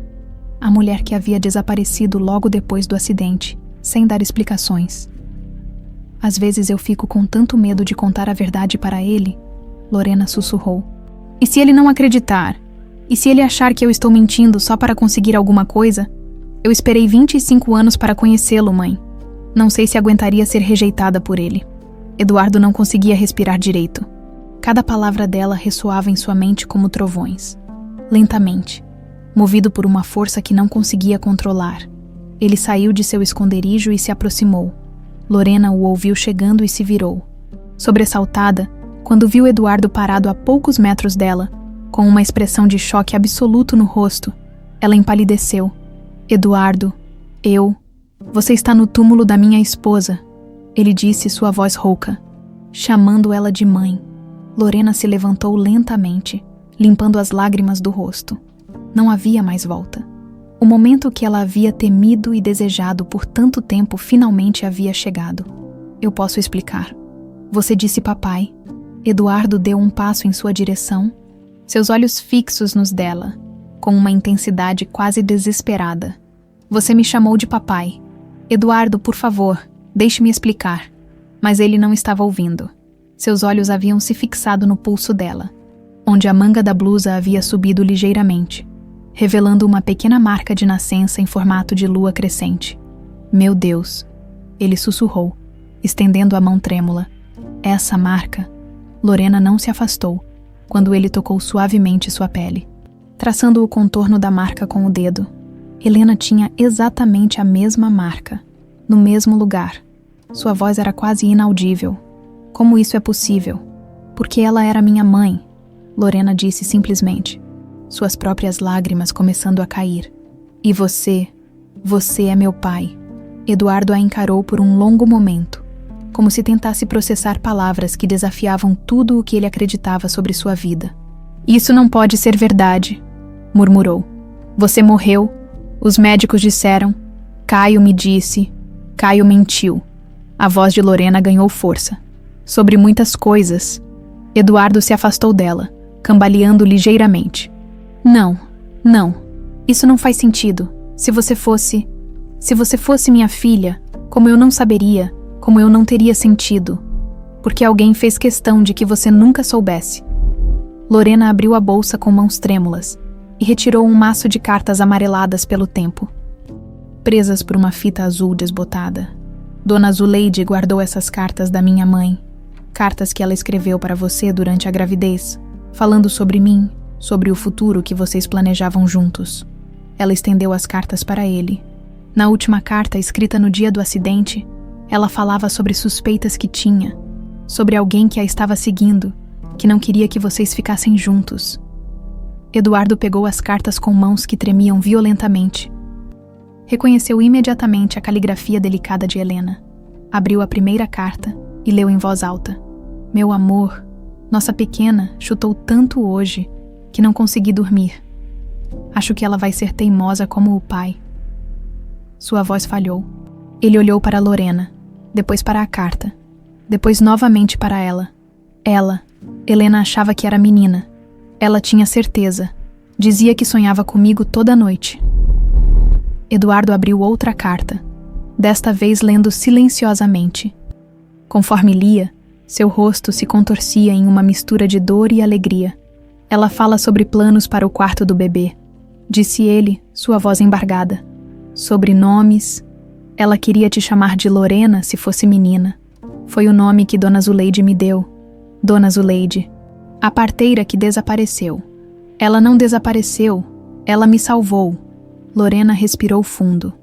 A mulher que havia desaparecido logo depois do acidente, sem dar explicações. Às vezes eu fico com tanto medo de contar a verdade para ele, Lorena sussurrou. E se ele não acreditar? E se ele achar que eu estou mentindo só para conseguir alguma coisa? Eu esperei 25 anos para conhecê-lo, mãe. Não sei se aguentaria ser rejeitada por ele. Eduardo não conseguia respirar direito. Cada palavra dela ressoava em sua mente como trovões. Lentamente, movido por uma força que não conseguia controlar, ele saiu de seu esconderijo e se aproximou. Lorena o ouviu chegando e se virou. Sobressaltada, quando viu Eduardo parado a poucos metros dela, com uma expressão de choque absoluto no rosto, ela empalideceu. Eduardo, você está no túmulo da minha esposa, ele disse, sua voz rouca, chamando ela de mãe. Lorena se levantou lentamente, limpando as lágrimas do rosto. Não havia mais volta. O momento que ela havia temido e desejado por tanto tempo finalmente havia chegado. Eu posso explicar. Você disse papai. Eduardo deu um passo em sua direção, seus olhos fixos nos dela, com uma intensidade quase desesperada. Você me chamou de papai. Eduardo, por favor, deixe-me explicar. Mas ele não estava ouvindo. Seus olhos haviam se fixado no pulso dela, onde a manga da blusa havia subido ligeiramente, revelando uma pequena marca de nascença em formato de lua crescente. Meu Deus, ele sussurrou, estendendo a mão trêmula. Essa marca... Lorena não se afastou, quando ele tocou suavemente sua pele, traçando o contorno da marca com o dedo. Helena tinha exatamente a mesma marca, no mesmo lugar. Sua voz era quase inaudível. Como isso é possível? Porque ela era minha mãe, Lorena disse simplesmente, suas próprias lágrimas começando a cair. E você é meu pai. Eduardo a encarou por um longo momento, como se tentasse processar palavras que desafiavam tudo o que ele acreditava sobre sua vida. Isso não pode ser verdade, murmurou. Você morreu, os médicos disseram, Caio me disse, Caio mentiu. A voz de Lorena ganhou força. Sobre muitas coisas. Eduardo se afastou dela, cambaleando ligeiramente. Não, isso não faz sentido. Se você fosse minha filha, como eu não saberia, como eu não teria sentido. Porque alguém fez questão de que você nunca soubesse. Lorena abriu a bolsa com mãos trêmulas e retirou um maço de cartas amareladas pelo tempo, presas por uma fita azul desbotada. Dona Zuleide guardou essas cartas da minha mãe, cartas que ela escreveu para você durante a gravidez, falando sobre mim, sobre o futuro que vocês planejavam juntos. Ela estendeu as cartas para ele. Na última carta, escrita no dia do acidente, ela falava sobre suspeitas que tinha, sobre alguém que a estava seguindo, que não queria que vocês ficassem juntos. Eduardo pegou as cartas com mãos que tremiam violentamente. Reconheceu imediatamente a caligrafia delicada de Helena. Abriu a primeira carta e leu em voz alta. Meu amor, nossa pequena chutou tanto hoje que não consegui dormir. Acho que ela vai ser teimosa como o pai. Sua voz falhou. Ele olhou para Lorena, depois para a carta, depois novamente para ela. Helena achava que era menina. Ela tinha certeza. Dizia que sonhava comigo toda noite. Eduardo abriu outra carta, desta vez lendo silenciosamente. Conforme lia, seu rosto se contorcia em uma mistura de dor e alegria. Ela fala sobre planos para o quarto do bebê, disse ele, sua voz embargada. Sobre nomes. Ela queria te chamar de Lorena se fosse menina. Foi o nome que Dona Zuleide me deu. Dona Zuleide, a parteira que desapareceu. Ela não desapareceu, ela me salvou. Lorena respirou fundo.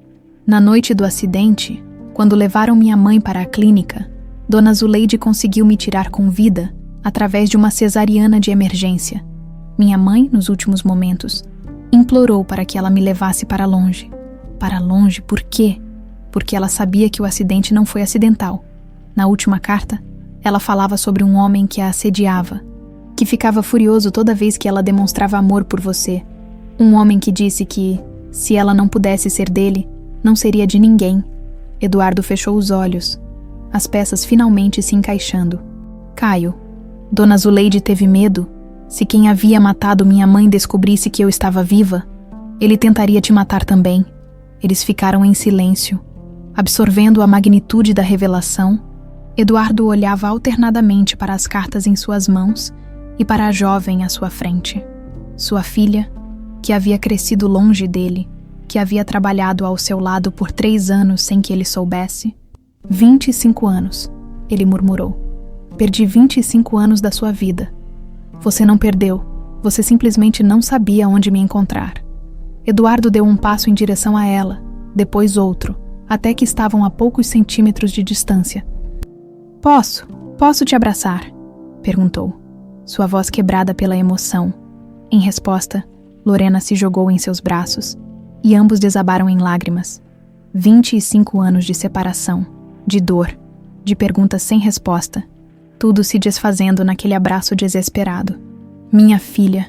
Na noite do acidente, quando levaram minha mãe para a clínica, Dona Zuleide conseguiu me tirar com vida através de uma cesariana de emergência. Minha mãe, nos últimos momentos, implorou para que ela me levasse para longe. Para longe, por quê? Porque ela sabia que o acidente não foi acidental. Na última carta, ela falava sobre um homem que a assediava, que ficava furioso toda vez que ela demonstrava amor por você. Um homem que disse que, se ela não pudesse ser dele, não seria de ninguém. Eduardo fechou os olhos, as peças finalmente se encaixando. Caio, Dona Zuleide teve medo. Se quem havia matado minha mãe descobrisse que eu estava viva, ele tentaria te matar também. Eles ficaram em silêncio, absorvendo a magnitude da revelação. Eduardo olhava alternadamente para as cartas em suas mãos e para a jovem à sua frente. Sua filha, que havia crescido longe dele, que havia trabalhado ao seu lado por 3 anos sem que ele soubesse. 25 anos, ele murmurou. Perdi 25 anos da sua vida. Você não perdeu, você simplesmente não sabia onde me encontrar. Eduardo deu um passo em direção a ela, depois outro, até que estavam a poucos centímetros de distância. Posso te abraçar? Perguntou, sua voz quebrada pela emoção. Em resposta, Lorena se jogou em seus braços, e ambos desabaram em lágrimas. 25 anos de separação, de dor, de perguntas sem resposta, tudo se desfazendo naquele abraço desesperado. Minha filha,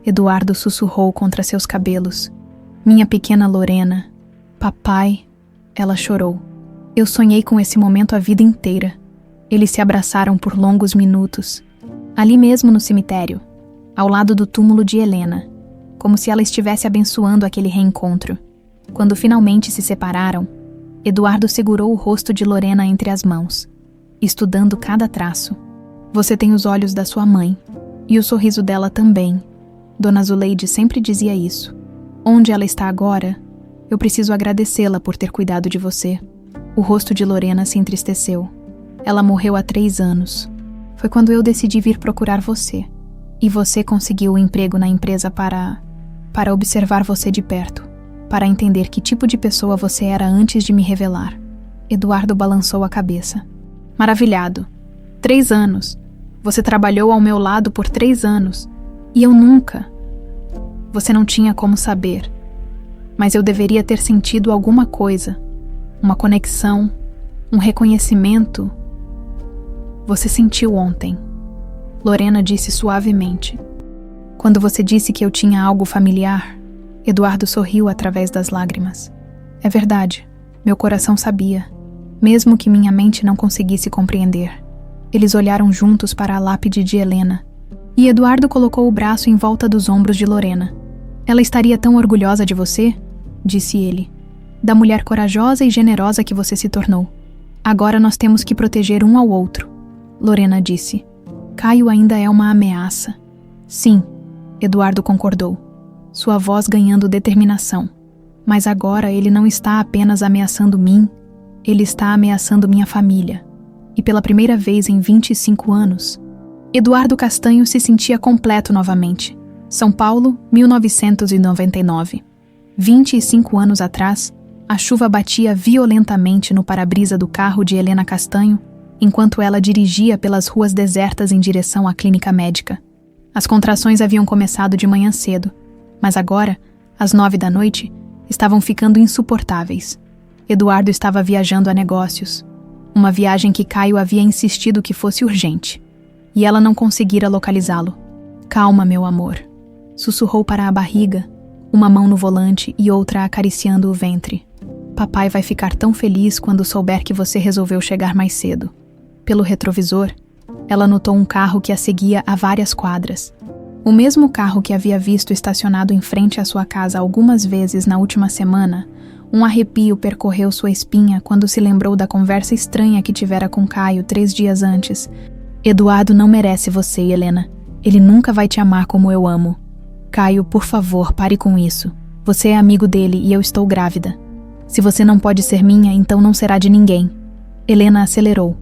Eduardo sussurrou contra seus cabelos. Minha pequena Lorena. Papai, ela chorou. Eu sonhei com esse momento a vida inteira. Eles se abraçaram por longos minutos, ali mesmo no cemitério, ao lado do túmulo de Helena, como se ela estivesse abençoando aquele reencontro. Quando finalmente se separaram, Eduardo segurou o rosto de Lorena entre as mãos, estudando cada traço. Você tem os olhos da sua mãe, e o sorriso dela também. Dona Zuleide sempre dizia isso. Onde ela está agora, eu preciso agradecê-la por ter cuidado de você. O rosto de Lorena se entristeceu. Ela morreu há 3 anos. Foi quando eu decidi vir procurar você. E você conseguiu o emprego na empresa para observar você de perto, para entender que tipo de pessoa você era antes de me revelar. Eduardo balançou a cabeça. Maravilhado. 3 anos. Você trabalhou ao meu lado por 3 anos. E eu nunca. Você não tinha como saber. Mas eu deveria ter sentido alguma coisa. uma conexão, um reconhecimento. Você sentiu ontem, Lorena disse suavemente. Quando você disse que eu tinha algo familiar, Eduardo sorriu através das lágrimas. É verdade, meu coração sabia, mesmo que minha mente não conseguisse compreender. Eles olharam juntos para a lápide de Helena, e Eduardo colocou o braço em volta dos ombros de Lorena. Ela estaria tão orgulhosa de você, disse ele, da mulher corajosa e generosa que você se tornou. Agora nós temos que proteger um ao outro, Lorena disse. Caio ainda é uma ameaça. Sim, Eduardo concordou, sua voz ganhando determinação. Mas agora ele não está apenas ameaçando mim, ele está ameaçando minha família. E pela primeira vez em 25 anos, Eduardo Castanho se sentia completo novamente. São Paulo, 1999. 25 anos atrás, a chuva batia violentamente no para-brisa do carro de Helena Castanho, enquanto ela dirigia pelas ruas desertas em direção à clínica médica. As contrações haviam começado de manhã cedo, mas agora, às 9 da noite, estavam ficando insuportáveis. Eduardo estava viajando a negócios, uma viagem que Caio havia insistido que fosse urgente, e ela não conseguira localizá-lo. Calma, meu amor, sussurrou para a barriga, uma mão no volante e outra acariciando o ventre. Papai vai ficar tão feliz quando souber que você resolveu chegar mais cedo. Pelo retrovisor, ela notou um carro que a seguia a várias quadras. O mesmo carro que havia visto estacionado em frente à sua casa algumas vezes na última semana. Um arrepio percorreu sua espinha quando se lembrou da conversa estranha que tivera com Caio 3 dias antes. Eduardo não merece você, Helena. Ele nunca vai te amar como eu amo. Caio, por favor, pare com isso. Você é amigo dele e eu estou grávida. Se você não pode ser minha, então não será de ninguém. Helena acelerou.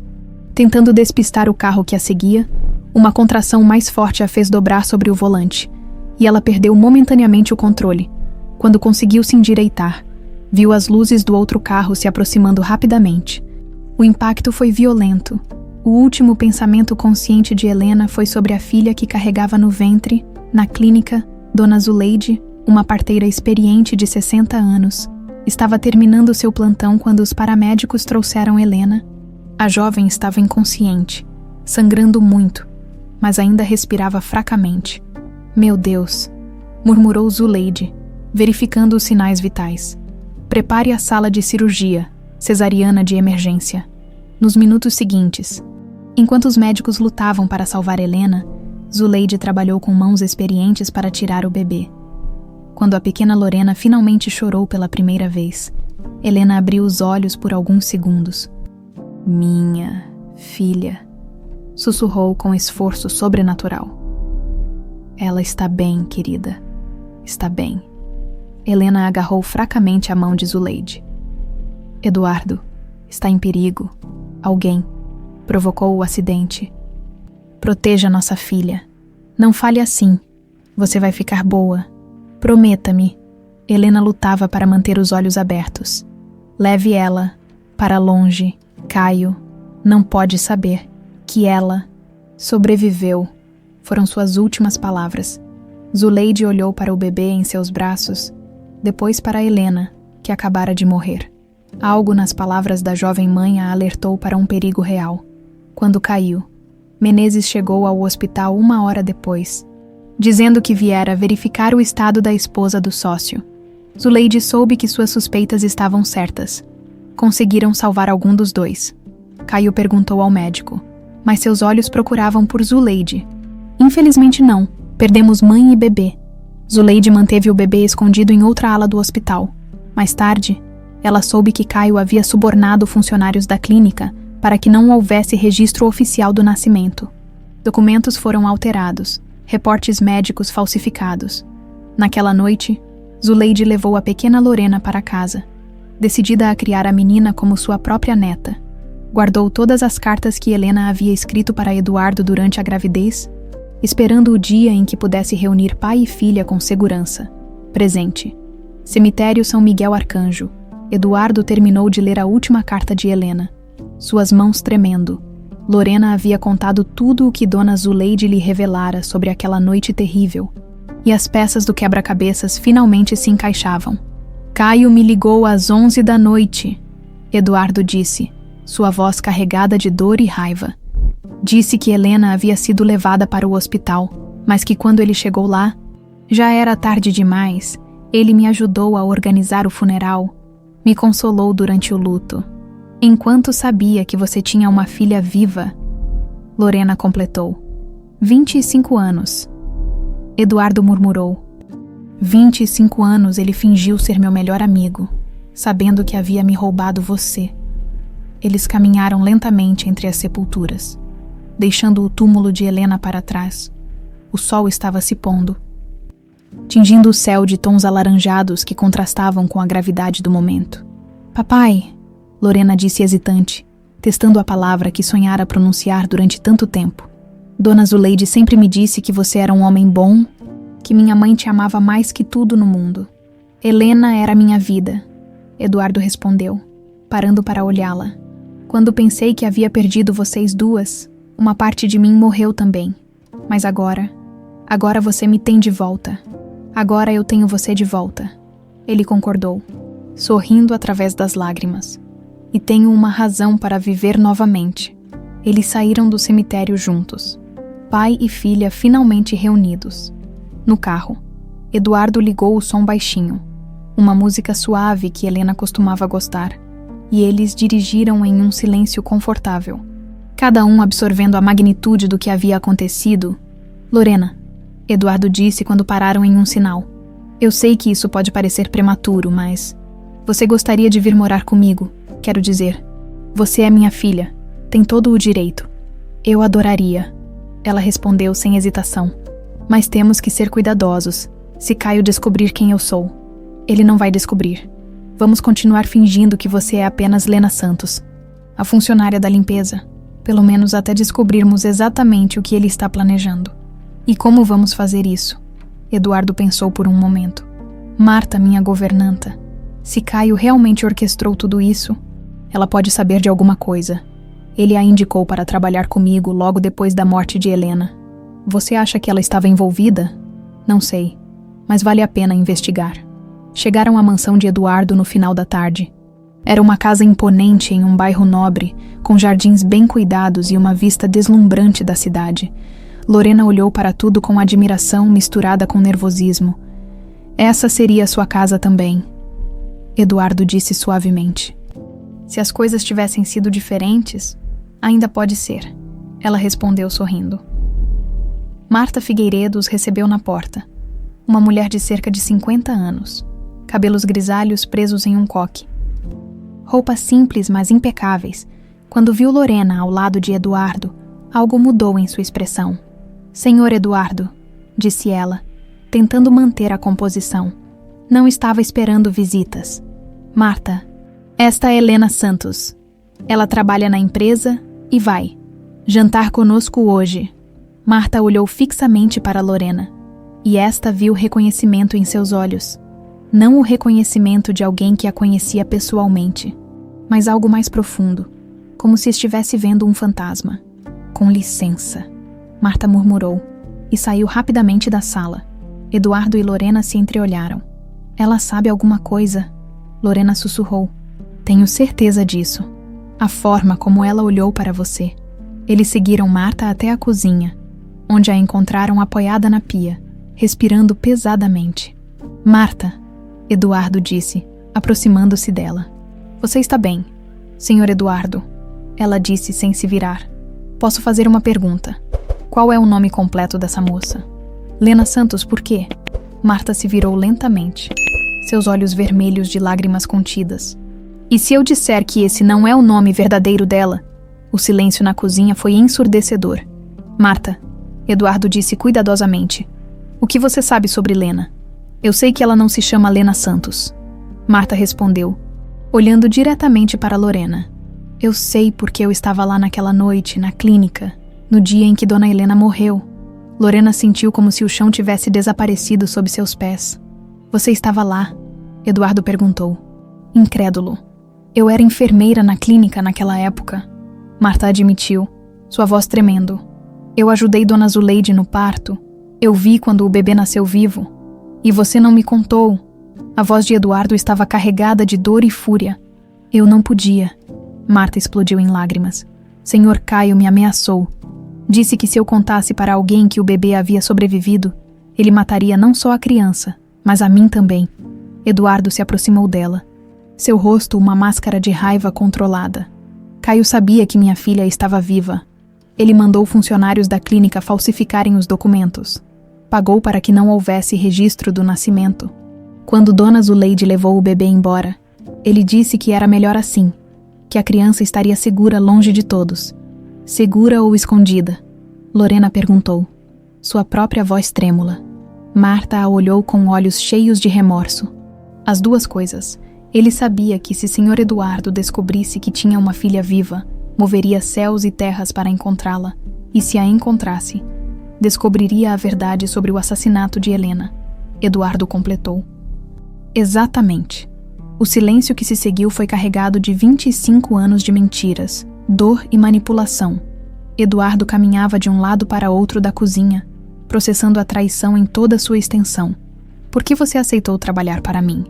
Tentando despistar o carro que a seguia, uma contração mais forte a fez dobrar sobre o volante, e ela perdeu momentaneamente o controle. Quando conseguiu se endireitar, viu as luzes do outro carro se aproximando rapidamente. O impacto foi violento. O último pensamento consciente de Helena foi sobre a filha que carregava no ventre, na clínica. Dona Zuleide, uma parteira experiente de 60 anos, estava terminando seu plantão quando os paramédicos trouxeram Helena. A jovem estava inconsciente, sangrando muito, mas ainda respirava fracamente. Meu Deus, murmurou Zuleide, verificando os sinais vitais. Prepare a sala de cirurgia, cesariana de emergência. Nos minutos seguintes, enquanto os médicos lutavam para salvar Helena, Zuleide trabalhou com mãos experientes para tirar o bebê. Quando a pequena Lorena finalmente chorou pela primeira vez, Helena abriu os olhos por alguns segundos. Minha filha, sussurrou com esforço sobrenatural. Ela está bem, querida. Está bem. Helena agarrou fracamente a mão de Zuleide. Eduardo, está em perigo. Alguém provocou o acidente. Proteja nossa filha. Não fale assim. Você vai ficar boa. Prometa-me. Helena lutava para manter os olhos abertos. Leve ela para longe. Caio não pode saber que ela sobreviveu. Foram suas últimas palavras. Zuleide olhou para o bebê em seus braços, depois para Helena, que acabara de morrer. Algo nas palavras da jovem mãe a alertou para um perigo real. Quando caiu, Menezes chegou ao hospital 1 hora depois, dizendo que viera verificar o estado da esposa do sócio. Zuleide soube que suas suspeitas estavam certas. Conseguiram salvar algum dos dois. Caio perguntou ao médico, mas seus olhos procuravam por Zuleide. Infelizmente não, perdemos mãe e bebê. Zuleide manteve o bebê escondido em outra ala do hospital. Mais tarde, ela soube que Caio havia subornado funcionários da clínica para que não houvesse registro oficial do nascimento. Documentos foram alterados, reportes médicos falsificados. Naquela noite, Zuleide levou a pequena Lorena para casa, decidida a criar a menina como sua própria neta. Guardou todas as cartas que Helena havia escrito para Eduardo durante a gravidez, esperando o dia em que pudesse reunir pai e filha com segurança. Presente. Cemitério São Miguel Arcanjo. Eduardo terminou de ler a última carta de Helena. Suas mãos tremendo. Lorena havia contado tudo o que Dona Zuleide lhe revelara sobre aquela noite terrível. E as peças do quebra-cabeças finalmente se encaixavam. Caio me ligou às 11 da noite. Eduardo disse, sua voz carregada de dor e raiva. Disse que Helena havia sido levada para o hospital, mas que quando ele chegou lá, já era tarde demais. Ele me ajudou a organizar o funeral, me consolou durante o luto. Enquanto sabia que você tinha uma filha viva, Lorena completou. 25 anos. Eduardo murmurou. 25 anos ele fingiu ser meu melhor amigo, sabendo que havia me roubado você. Eles caminharam lentamente entre as sepulturas, deixando o túmulo de Helena para trás. O sol estava se pondo, tingindo o céu de tons alaranjados que contrastavam com a gravidade do momento. Papai, Lorena disse hesitante, testando a palavra que sonhara pronunciar durante tanto tempo. Dona Zuleide sempre me disse que você era um homem bom, que minha mãe te amava mais que tudo no mundo. Helena era minha vida, Eduardo respondeu, parando para olhá-la. Quando pensei que havia perdido vocês duas, uma parte de mim morreu também. Mas agora você me tem de volta. Agora eu tenho você de volta. Ele concordou, sorrindo através das lágrimas. E tenho uma razão para viver novamente. Eles saíram do cemitério juntos, pai e filha finalmente reunidos. No carro, Eduardo ligou o som baixinho, uma música suave que Helena costumava gostar, e eles dirigiram em um silêncio confortável, cada um absorvendo a magnitude do que havia acontecido. Lorena, Eduardo disse quando pararam em um sinal. Eu sei que isso pode parecer prematuro, mas você gostaria de vir morar comigo? Quero dizer, você é minha filha, tem todo o direito. Eu adoraria, ela respondeu sem hesitação. Mas temos que ser cuidadosos, se Caio descobrir quem eu sou. Ele não vai descobrir. Vamos continuar fingindo que você é apenas Lena Santos, a funcionária da limpeza, pelo menos até descobrirmos exatamente o que ele está planejando. E como vamos fazer isso? Eduardo pensou por um momento. Marta, minha governanta. Se Caio realmente orquestrou tudo isso, ela pode saber de alguma coisa. Ele a indicou para trabalhar comigo logo depois da morte de Helena. Você acha que ela estava envolvida? Não sei, mas vale a pena investigar. Chegaram à mansão de Eduardo no final da tarde. Era uma casa imponente em um bairro nobre, com jardins bem cuidados e uma vista deslumbrante da cidade. Lorena olhou para tudo com admiração misturada com nervosismo. Essa seria sua casa também, Eduardo disse suavemente. Se as coisas tivessem sido diferentes, ainda pode ser, ela respondeu sorrindo. Marta Figueiredo os recebeu na porta. Uma mulher de cerca de 50 anos, cabelos grisalhos presos em um coque. Roupas simples, mas impecáveis. Quando viu Lorena ao lado de Eduardo, algo mudou em sua expressão. Senhor Eduardo, disse ela, tentando manter a composição. Não estava esperando visitas. Marta, esta é Helena Santos. Ela trabalha na empresa e vai jantar conosco hoje. Marta olhou fixamente para Lorena, e esta viu reconhecimento em seus olhos. Não o reconhecimento de alguém que a conhecia pessoalmente, mas algo mais profundo, como se estivesse vendo um fantasma. Com licença, Marta murmurou, e saiu rapidamente da sala. Eduardo e Lorena se entreolharam. Ela sabe alguma coisa, Lorena sussurrou. Tenho certeza disso. A forma como ela olhou para você. Eles seguiram Marta até a cozinha, onde a encontraram apoiada na pia, respirando pesadamente. Marta, Eduardo disse, aproximando-se dela. Você está bem, Sr. Eduardo, ela disse sem se virar. Posso fazer uma pergunta? Qual é o nome completo dessa moça? Lena Santos, por quê? Marta se virou lentamente, seus olhos vermelhos de lágrimas contidas. E se eu disser que esse não é o nome verdadeiro dela? O silêncio na cozinha foi ensurdecedor. Marta, Eduardo disse cuidadosamente. O que você sabe sobre Lena? Eu sei que ela não se chama Lena Santos. Marta respondeu, olhando diretamente para Lorena. Eu sei porque eu estava lá naquela noite, na clínica, no dia em que Dona Helena morreu. Lorena sentiu como se o chão tivesse desaparecido sob seus pés. Você estava lá? Eduardo perguntou. Incrédulo. Eu era enfermeira na clínica naquela época. Marta admitiu, sua voz tremendo. Eu ajudei Dona Zuleide no parto. Eu vi quando o bebê nasceu vivo. E você não me contou. A voz de Eduardo estava carregada de dor e fúria. Eu não podia. Marta explodiu em lágrimas. Senhor Caio me ameaçou. Disse que se eu contasse para alguém que o bebê havia sobrevivido, ele mataria não só a criança, mas a mim também. Eduardo se aproximou dela. Seu rosto uma máscara de raiva controlada. Caio sabia que minha filha estava viva. Ele mandou funcionários da clínica falsificarem os documentos. Pagou para que não houvesse registro do nascimento. Quando Dona Zuleide levou o bebê embora, ele disse que era melhor assim, que a criança estaria segura longe de todos. Segura ou escondida? Lorena perguntou, sua própria voz trêmula. Marta a olhou com olhos cheios de remorso. As duas coisas. Ele sabia que se Sr. Eduardo descobrisse que tinha uma filha viva, moveria céus e terras para encontrá-la, e se a encontrasse, descobriria a verdade sobre o assassinato de Helena. Eduardo completou. Exatamente. O silêncio que se seguiu foi carregado de 25 anos de mentiras, dor e manipulação. Eduardo caminhava de um lado para outro da cozinha, processando a traição em toda sua extensão. Por que você aceitou trabalhar para mim?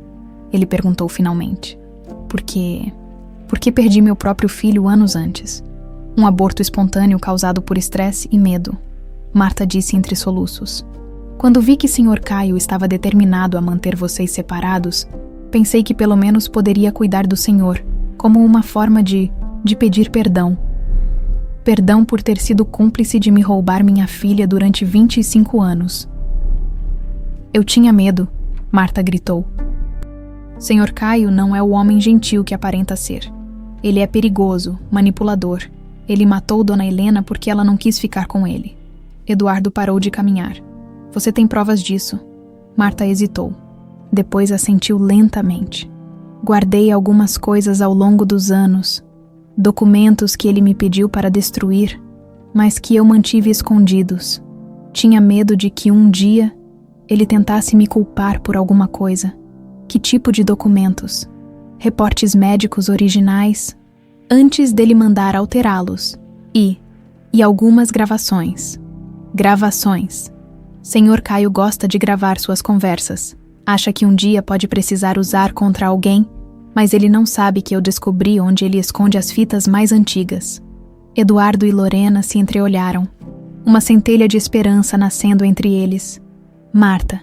Ele perguntou finalmente. Porque perdi meu próprio filho anos antes. Um aborto espontâneo causado por estresse e medo. Marta disse entre soluços. Quando vi que Sr. Caio estava determinado a manter vocês separados, pensei que pelo menos poderia cuidar do senhor, como uma forma de pedir perdão. Perdão por ter sido cúmplice de me roubar minha filha durante 25 anos. Eu tinha medo, Marta gritou. Sr. Caio não é o homem gentil que aparenta ser. Ele é perigoso, manipulador. Ele matou Dona Helena porque ela não quis ficar com ele. Eduardo parou de caminhar. Você tem provas disso? Marta hesitou. Depois assentiu lentamente. Guardei algumas coisas ao longo dos anos. Documentos que ele me pediu para destruir, mas que eu mantive escondidos. Tinha medo de que um dia ele tentasse me culpar por alguma coisa. Que tipo de documentos? Reportes médicos originais, antes dele mandar alterá-los. E algumas gravações. Gravações. Sr. Caio gosta de gravar suas conversas. Acha que um dia pode precisar usar contra alguém, mas ele não sabe que eu descobri onde ele esconde as fitas mais antigas. Eduardo e Lorena se entreolharam. Uma centelha de esperança nascendo entre eles. Marta,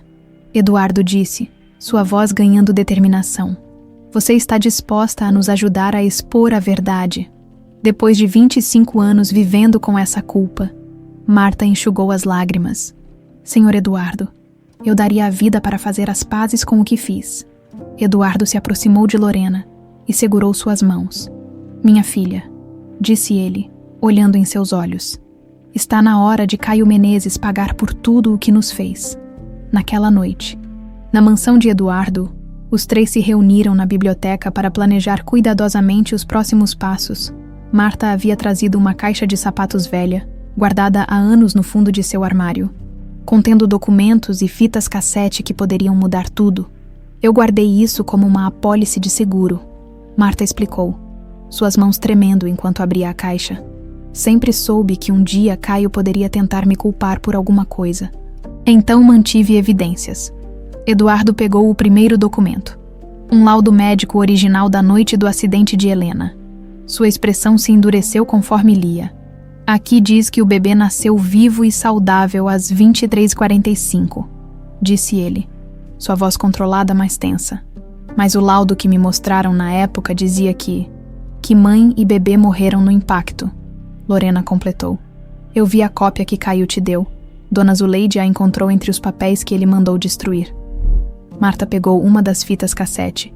Eduardo disse, sua voz ganhando determinação. Você está disposta a nos ajudar a expor a verdade. Depois de 25 anos vivendo com essa culpa. Marta enxugou as lágrimas. Senhor Eduardo, eu daria a vida para fazer as pazes com o que fiz. Eduardo se aproximou de Lorena e segurou suas mãos. Minha filha, disse ele, olhando em seus olhos. Está na hora de Caio Menezes pagar por tudo o que nos fez. Naquela noite, na mansão de Eduardo, os três se reuniram na biblioteca para planejar cuidadosamente os próximos passos. Marta havia trazido uma caixa de sapatos velha, guardada há anos no fundo de seu armário, contendo documentos e fitas cassete que poderiam mudar tudo. Eu guardei isso como uma apólice de seguro, Marta explicou, suas mãos tremendo enquanto abria a caixa. Sempre soube que um dia Caio poderia tentar me culpar por alguma coisa. Então mantive evidências. Eduardo pegou o primeiro documento. Um laudo médico original da noite do acidente de Helena. Sua expressão se endureceu conforme lia. Aqui diz que o bebê nasceu vivo e saudável às 23h45, disse ele, sua voz controlada mais tensa. Mas o laudo que me mostraram na época dizia que mãe e bebê morreram no impacto. Lorena completou. Eu vi a cópia que Caio te deu. Dona Zuleide a encontrou entre os papéis que ele mandou destruir. Marta pegou uma das fitas cassete.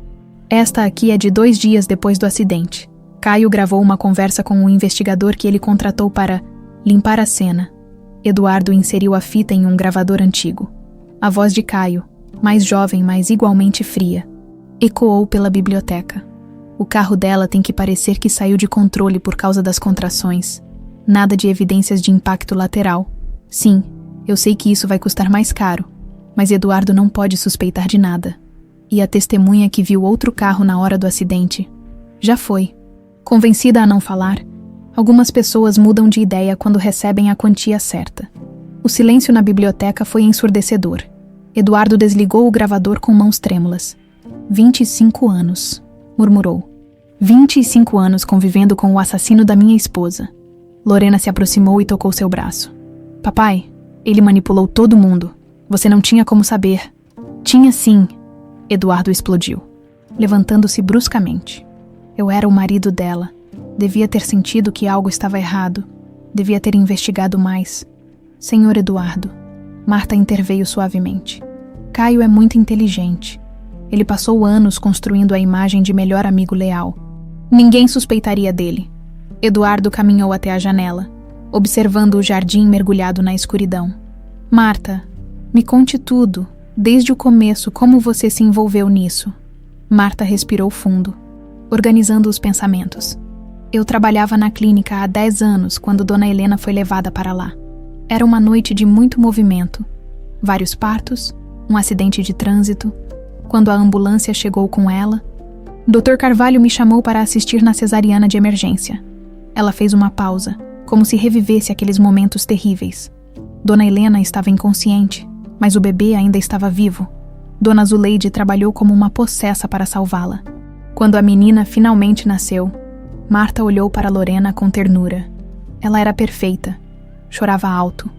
Esta aqui é de 2 dias depois do acidente. Caio gravou uma conversa com um investigador que ele contratou para limpar a cena. Eduardo inseriu a fita em um gravador antigo. A voz de Caio, mais jovem, mas igualmente fria, ecoou pela biblioteca. O carro dela tem que parecer que saiu de controle por causa das contrações. Nada de evidências de impacto lateral. Sim, eu sei que isso vai custar mais caro, mas Eduardo não pode suspeitar de nada. E a testemunha que viu outro carro na hora do acidente já foi. Convencida a não falar, algumas pessoas mudam de ideia quando recebem a quantia certa. O silêncio na biblioteca foi ensurdecedor. Eduardo desligou o gravador com mãos trêmulas. 25 anos, murmurou. 25 anos convivendo com o assassino da minha esposa. Lorena se aproximou e tocou seu braço. Papai, ele manipulou todo mundo. Você não tinha como saber. Tinha sim. Eduardo explodiu, levantando-se bruscamente. Eu era o marido dela. Devia ter sentido que algo estava errado. Devia ter investigado mais. Senhor Eduardo. Marta interveio suavemente. Caio é muito inteligente. Ele passou anos construindo a imagem de melhor amigo leal. Ninguém suspeitaria dele. Eduardo caminhou até a janela, observando o jardim mergulhado na escuridão. Marta, me conte tudo, desde o começo, como você se envolveu nisso. Marta respirou fundo, organizando os pensamentos. Eu trabalhava na clínica há 10 anos quando Dona Helena foi levada para lá. Era uma noite de muito movimento. Vários partos, um acidente de trânsito. Quando a ambulância chegou com ela, Dr. Carvalho me chamou para assistir na cesariana de emergência. Ela fez uma pausa, como se revivesse aqueles momentos terríveis. Dona Helena estava inconsciente, mas o bebê ainda estava vivo. Dona Zuleide trabalhou como uma possessa para salvá-la. Quando a menina finalmente nasceu, Marta olhou para Lorena com ternura. Ela era perfeita. Chorava alto,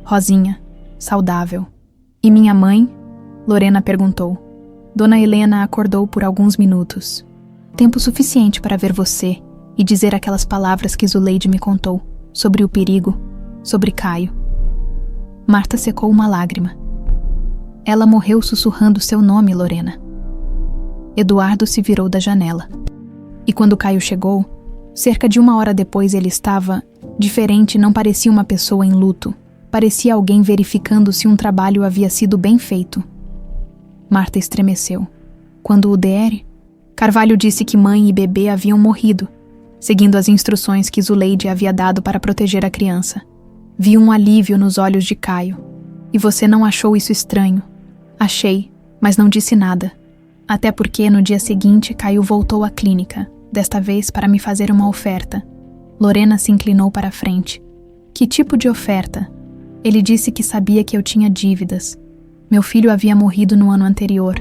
rosinha, saudável. E minha mãe? Lorena perguntou. Dona Helena acordou por alguns minutos. Tempo suficiente para ver você e dizer aquelas palavras que Zuleide me contou, sobre o perigo, sobre Caio. Marta secou uma lágrima. Ela morreu sussurrando seu nome, Lorena. Eduardo se virou da janela. E quando Caio chegou, cerca de 1 hora depois ele estava diferente, não parecia uma pessoa em luto. Parecia alguém verificando se um trabalho havia sido bem feito. Marta estremeceu. Quando o DR, Carvalho disse que mãe e bebê haviam morrido, seguindo as instruções que Zuleide havia dado para proteger a criança. Vi um alívio nos olhos de Caio. E você não achou isso estranho? Achei, mas não disse nada. Até porque no dia seguinte Caio voltou à clínica, desta vez para me fazer uma oferta. Lorena se inclinou para a frente. Que tipo de oferta? Ele disse que sabia que eu tinha dívidas. Meu filho havia morrido no ano anterior,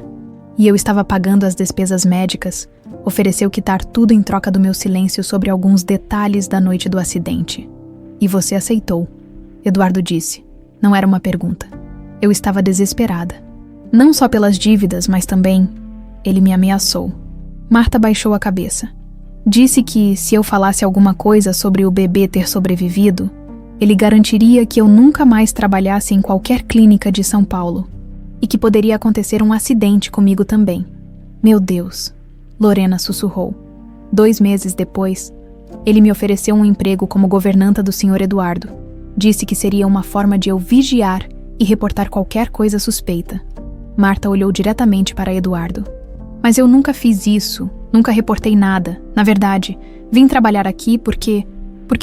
e eu estava pagando as despesas médicas. Ofereceu quitar tudo em troca do meu silêncio sobre alguns detalhes da noite do acidente. E você aceitou, Eduardo disse. Não era uma pergunta. Eu estava desesperada. Não só pelas dívidas, mas também... Ele me ameaçou. Marta baixou a cabeça. Disse que, se eu falasse alguma coisa sobre o bebê ter sobrevivido, ele garantiria que eu nunca mais trabalhasse em qualquer clínica de São Paulo. E que poderia acontecer um acidente comigo também. Meu Deus, Lorena sussurrou. 2 meses depois, ele me ofereceu um emprego como governanta do Sr. Eduardo. Disse que seria uma forma de eu vigiar e reportar qualquer coisa suspeita. Marta olhou diretamente para Eduardo. Mas eu nunca fiz isso, nunca reportei nada. Na verdade, vim trabalhar aqui porque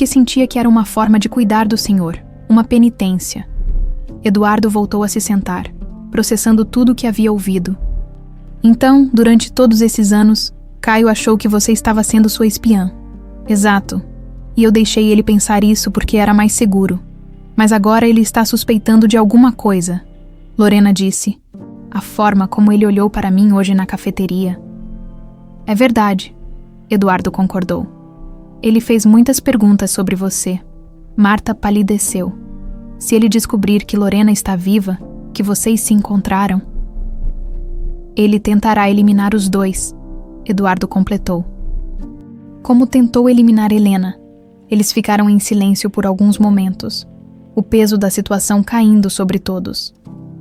sentia que era uma forma de cuidar do senhor, uma penitência. Eduardo voltou a se sentar, processando tudo o que havia ouvido. Então, durante todos esses anos, Caio achou que você estava sendo sua espiã. Exato. E eu deixei ele pensar isso porque era mais seguro. Mas agora ele está suspeitando de alguma coisa. Lorena disse. A forma como ele olhou para mim hoje na cafeteria. É verdade, Eduardo concordou. Ele fez muitas perguntas sobre você. Marta palideceu. Se ele descobrir que Lorena está viva, que vocês se encontraram, ele tentará eliminar os dois, Eduardo completou. Como tentou eliminar Helena. Eles ficaram em silêncio por alguns momentos, o peso da situação caindo sobre todos.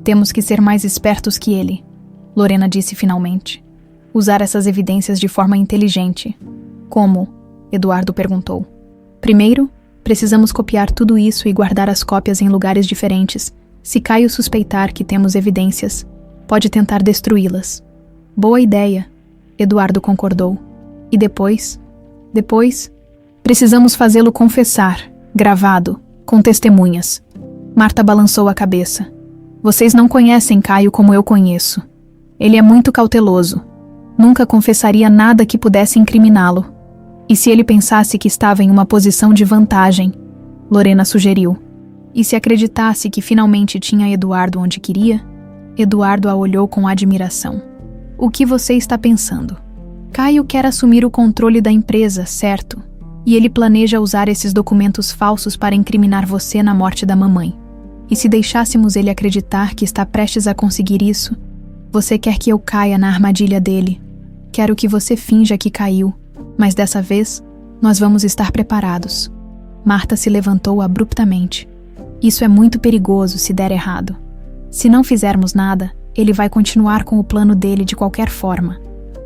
Temos que ser mais espertos que ele, Lorena disse finalmente. Usar essas evidências de forma inteligente. Como? Eduardo perguntou. Primeiro, precisamos copiar tudo isso e guardar as cópias em lugares diferentes. Se Caio suspeitar que temos evidências, pode tentar destruí-las. Boa ideia, Eduardo concordou. E depois? Depois, precisamos fazê-lo confessar, gravado, com testemunhas. Marta balançou a cabeça. Vocês não conhecem Caio como eu conheço. Ele é muito cauteloso. Nunca confessaria nada que pudesse incriminá-lo. E se ele pensasse que estava em uma posição de vantagem? Lorena sugeriu. E se acreditasse que finalmente tinha Eduardo onde queria? Eduardo a olhou com admiração. O que você está pensando? Caio quer assumir o controle da empresa, certo? E ele planeja usar esses documentos falsos para incriminar você na morte da mamãe. E se deixássemos ele acreditar que está prestes a conseguir isso, você quer que eu caia na armadilha dele. Quero que você finja que caiu, mas dessa vez, nós vamos estar preparados. Marta se levantou abruptamente. Isso é muito perigoso se der errado. Se não fizermos nada, ele vai continuar com o plano dele de qualquer forma.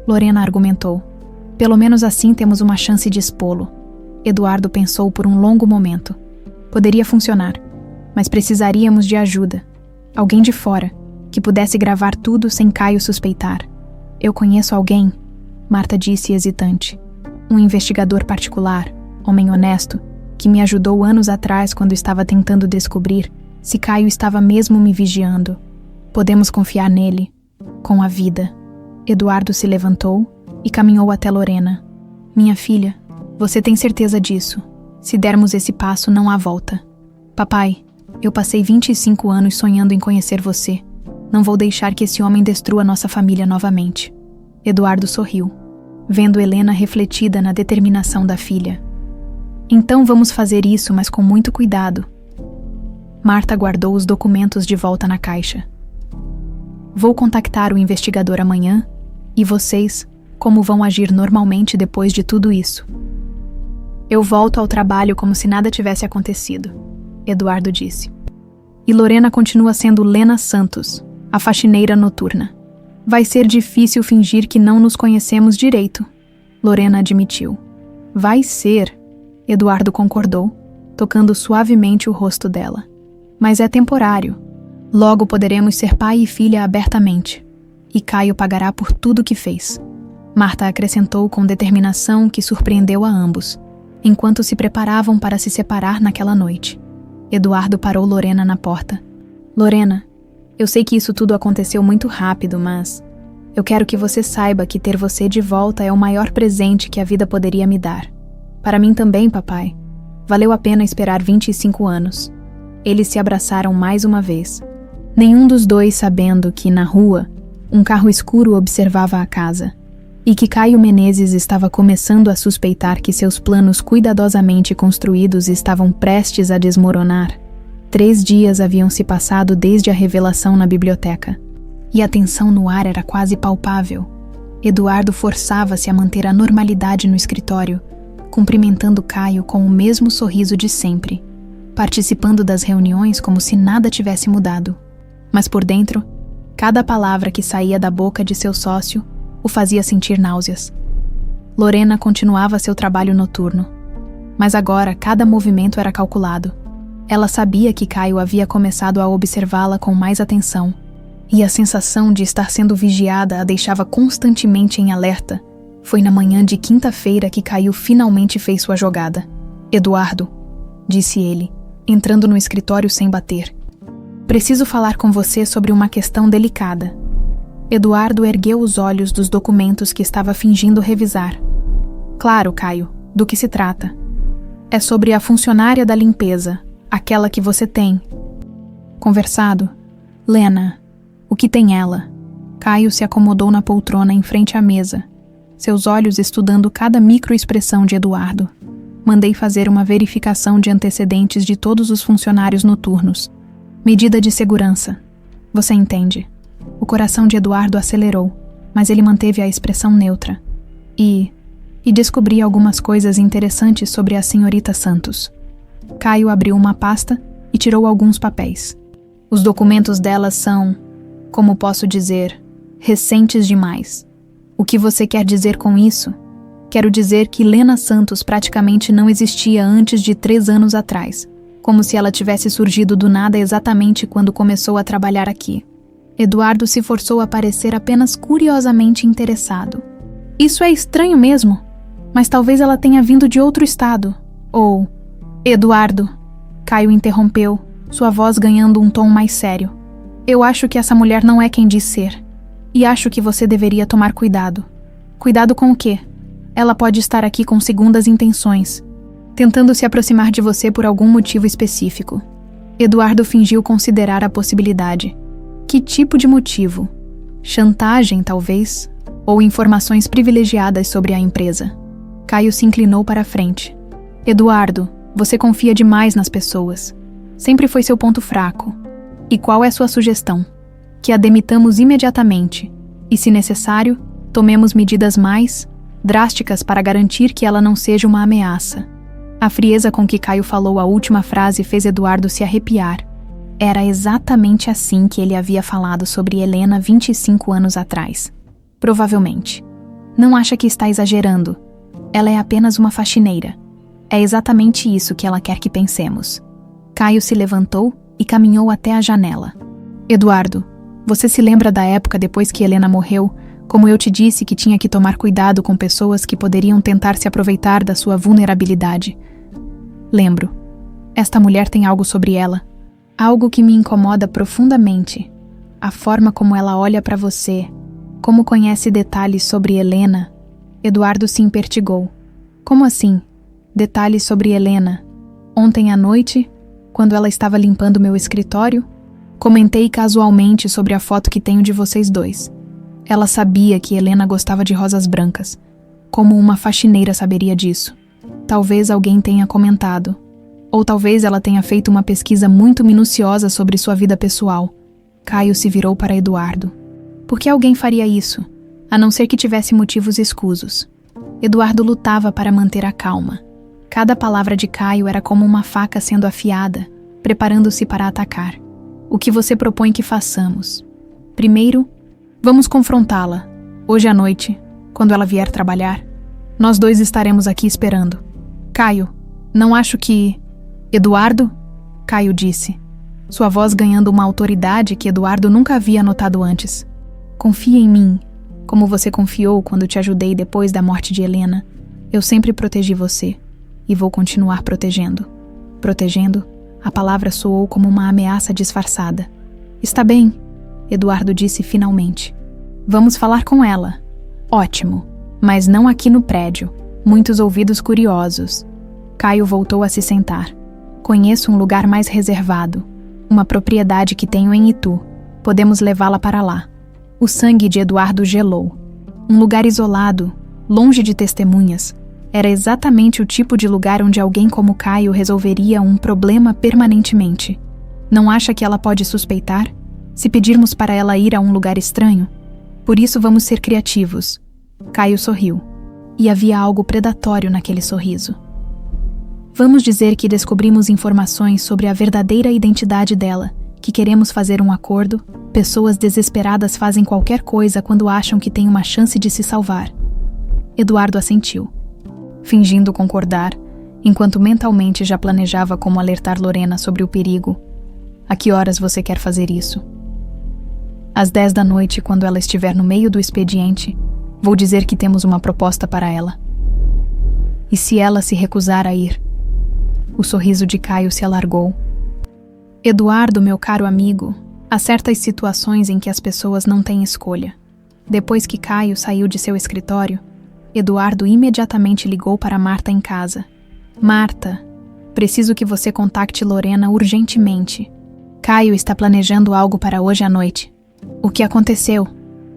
Lorena argumentou. Pelo menos assim temos uma chance de expô-lo. Eduardo pensou por um longo momento. Poderia funcionar, mas precisaríamos de ajuda. Alguém de fora, que pudesse gravar tudo sem Caio suspeitar. Eu conheço alguém, Marta disse hesitante. Um investigador particular, homem honesto, que me ajudou anos atrás quando estava tentando descobrir se Caio estava mesmo me vigiando. Podemos confiar nele, com a vida. Eduardo se levantou e caminhou até Lorena. Minha filha, você tem certeza disso? Se dermos esse passo, não há volta. Papai, eu passei 25 anos sonhando em conhecer você. Não vou deixar que esse homem destrua nossa família novamente. Eduardo sorriu, vendo Helena refletida na determinação da filha. Então vamos fazer isso, mas com muito cuidado. Marta guardou os documentos de volta na caixa. Vou contactar o investigador amanhã, e vocês, como vão agir normalmente depois de tudo isso? Eu volto ao trabalho como se nada tivesse acontecido, Eduardo disse. E Lorena continua sendo Lena Santos, a faxineira noturna. Vai ser difícil fingir que não nos conhecemos direito, Lorena admitiu. Vai ser, Eduardo concordou, tocando suavemente o rosto dela. Mas é temporário. Logo poderemos ser pai e filha abertamente. E Caio pagará por tudo que fez. Marta acrescentou com determinação que surpreendeu a ambos, enquanto se preparavam para se separar naquela noite. Eduardo parou Lorena na porta. Lorena, eu sei que isso tudo aconteceu muito rápido, mas eu quero que você saiba que ter você de volta é o maior presente que a vida poderia me dar. Para mim também, papai. Valeu a pena esperar 25 anos. Eles se abraçaram mais uma vez. Nenhum dos dois sabendo que, na rua, um carro escuro observava a casa, e que Caio Menezes estava começando a suspeitar que seus planos cuidadosamente construídos estavam prestes a desmoronar. 3 dias haviam se passado desde a revelação na biblioteca, e a tensão no ar era quase palpável. Eduardo forçava-se a manter a normalidade no escritório, cumprimentando Caio com o mesmo sorriso de sempre, participando das reuniões como se nada tivesse mudado. Mas por dentro, cada palavra que saía da boca de seu sócio o fazia sentir náuseas. Lorena continuava seu trabalho noturno, mas agora cada movimento era calculado. Ela sabia que Caio havia começado a observá-la com mais atenção, e a sensação de estar sendo vigiada a deixava constantemente em alerta. Foi na manhã de quinta-feira que Caio finalmente fez sua jogada. Eduardo, disse ele, entrando no escritório sem bater. Preciso falar com você sobre uma questão delicada. Eduardo ergueu os olhos dos documentos que estava fingindo revisar. Claro, Caio, do que se trata? É sobre a funcionária da limpeza, aquela que você tem. Conversado. Lena, o que tem ela? Caio se acomodou na poltrona em frente à mesa, seus olhos estudando cada microexpressão de Eduardo. Mandei fazer uma verificação de antecedentes de todos os funcionários noturnos. Medida de segurança. Você entende? O coração de Eduardo acelerou, mas ele manteve a expressão neutra. E descobri algumas coisas interessantes sobre a senhorita Santos. Caio abriu uma pasta e tirou alguns papéis. Os documentos dela são, como posso dizer, recentes demais. O que você quer dizer com isso? Quero dizer que Lena Santos praticamente não existia antes de 3 anos atrás, como se ela tivesse surgido do nada exatamente quando começou a trabalhar aqui. Eduardo se forçou a parecer apenas curiosamente interessado. Isso é estranho mesmo, mas talvez ela tenha vindo de outro estado. Ou... Eduardo, Caio interrompeu, sua voz ganhando um tom mais sério. Eu acho que essa mulher não é quem diz ser. E acho que você deveria tomar cuidado. Cuidado com o quê? Ela pode estar aqui com segundas intenções, tentando se aproximar de você por algum motivo específico. Eduardo fingiu considerar a possibilidade. Que tipo de motivo? Chantagem, talvez? ou informações privilegiadas sobre a empresa. Caio se inclinou para a frente. Eduardo, você confia demais nas pessoas. Sempre foi seu ponto fraco. E qual é sua sugestão? Que a demitamos imediatamente e, se necessário, tomemos medidas mais drásticas para garantir que ela não seja uma ameaça. A frieza com que Caio falou a última frase fez Eduardo se arrepiar. Era exatamente assim que ele havia falado sobre Helena 25 anos atrás. Provavelmente. Não acha que está exagerando. Ela é apenas uma faxineira. É exatamente isso que ela quer que pensemos. Caio se levantou e caminhou até a janela. Eduardo, você se lembra da época depois que Helena morreu, como eu te disse que tinha que tomar cuidado com pessoas que poderiam tentar se aproveitar da sua vulnerabilidade? Lembro. Esta mulher tem algo sobre ela. Algo que me incomoda profundamente. A forma como ela olha para você. Como conhece detalhes sobre Helena. Eduardo se impertigou. Como assim? Detalhes sobre Helena? Ontem à noite, quando ela estava limpando meu escritório, comentei casualmente sobre a foto que tenho de vocês dois. Ela sabia que Helena gostava de rosas brancas. Como uma faxineira saberia disso? Talvez alguém tenha comentado. Ou talvez ela tenha feito uma pesquisa muito minuciosa sobre sua vida pessoal. Caio se virou para Eduardo. Por que alguém faria isso? A não ser que tivesse motivos escusos. Eduardo lutava para manter a calma. Cada palavra de Caio era como uma faca sendo afiada, preparando-se para atacar. O que você propõe que façamos? Primeiro, vamos confrontá-la. Hoje à noite, quando ela vier trabalhar, nós dois estaremos aqui esperando. Caio, não acho que... Eduardo? Caio disse, sua voz ganhando uma autoridade que Eduardo nunca havia notado antes. Confia em mim, como você confiou quando te ajudei depois da morte de Helena. Eu sempre protegi você, e vou continuar protegendo. Protegendo? A palavra soou como uma ameaça disfarçada. Está bem, Eduardo disse finalmente. Vamos falar com ela. Ótimo, mas não aqui no prédio. Muitos ouvidos curiosos. Caio voltou a se sentar. Conheço um lugar mais reservado. Uma propriedade que tenho em Itu. Podemos levá-la para lá. O sangue de Eduardo gelou. Um lugar isolado, longe de testemunhas. Era exatamente o tipo de lugar onde alguém como Caio resolveria um problema permanentemente. Não acha que ela pode suspeitar? Se pedirmos para ela ir a um lugar estranho? Por isso vamos ser criativos. Caio sorriu. E havia algo predatório naquele sorriso. Vamos dizer que descobrimos informações sobre a verdadeira identidade dela, que queremos fazer um acordo. Pessoas desesperadas fazem qualquer coisa quando acham que têm uma chance de se salvar. Eduardo assentiu, fingindo concordar, enquanto mentalmente já planejava como alertar Lorena sobre o perigo. A que horas você quer fazer isso? Às 10 da noite, quando ela estiver no meio do expediente, vou dizer que temos uma proposta para ela. E se ela se recusar a ir? O sorriso de Caio se alargou. Eduardo, meu caro amigo, há certas situações em que as pessoas não têm escolha. Depois que Caio saiu de seu escritório, Eduardo imediatamente ligou para Marta em casa. Marta, preciso que você contacte Lorena urgentemente. Caio está planejando algo para hoje à noite. O que aconteceu?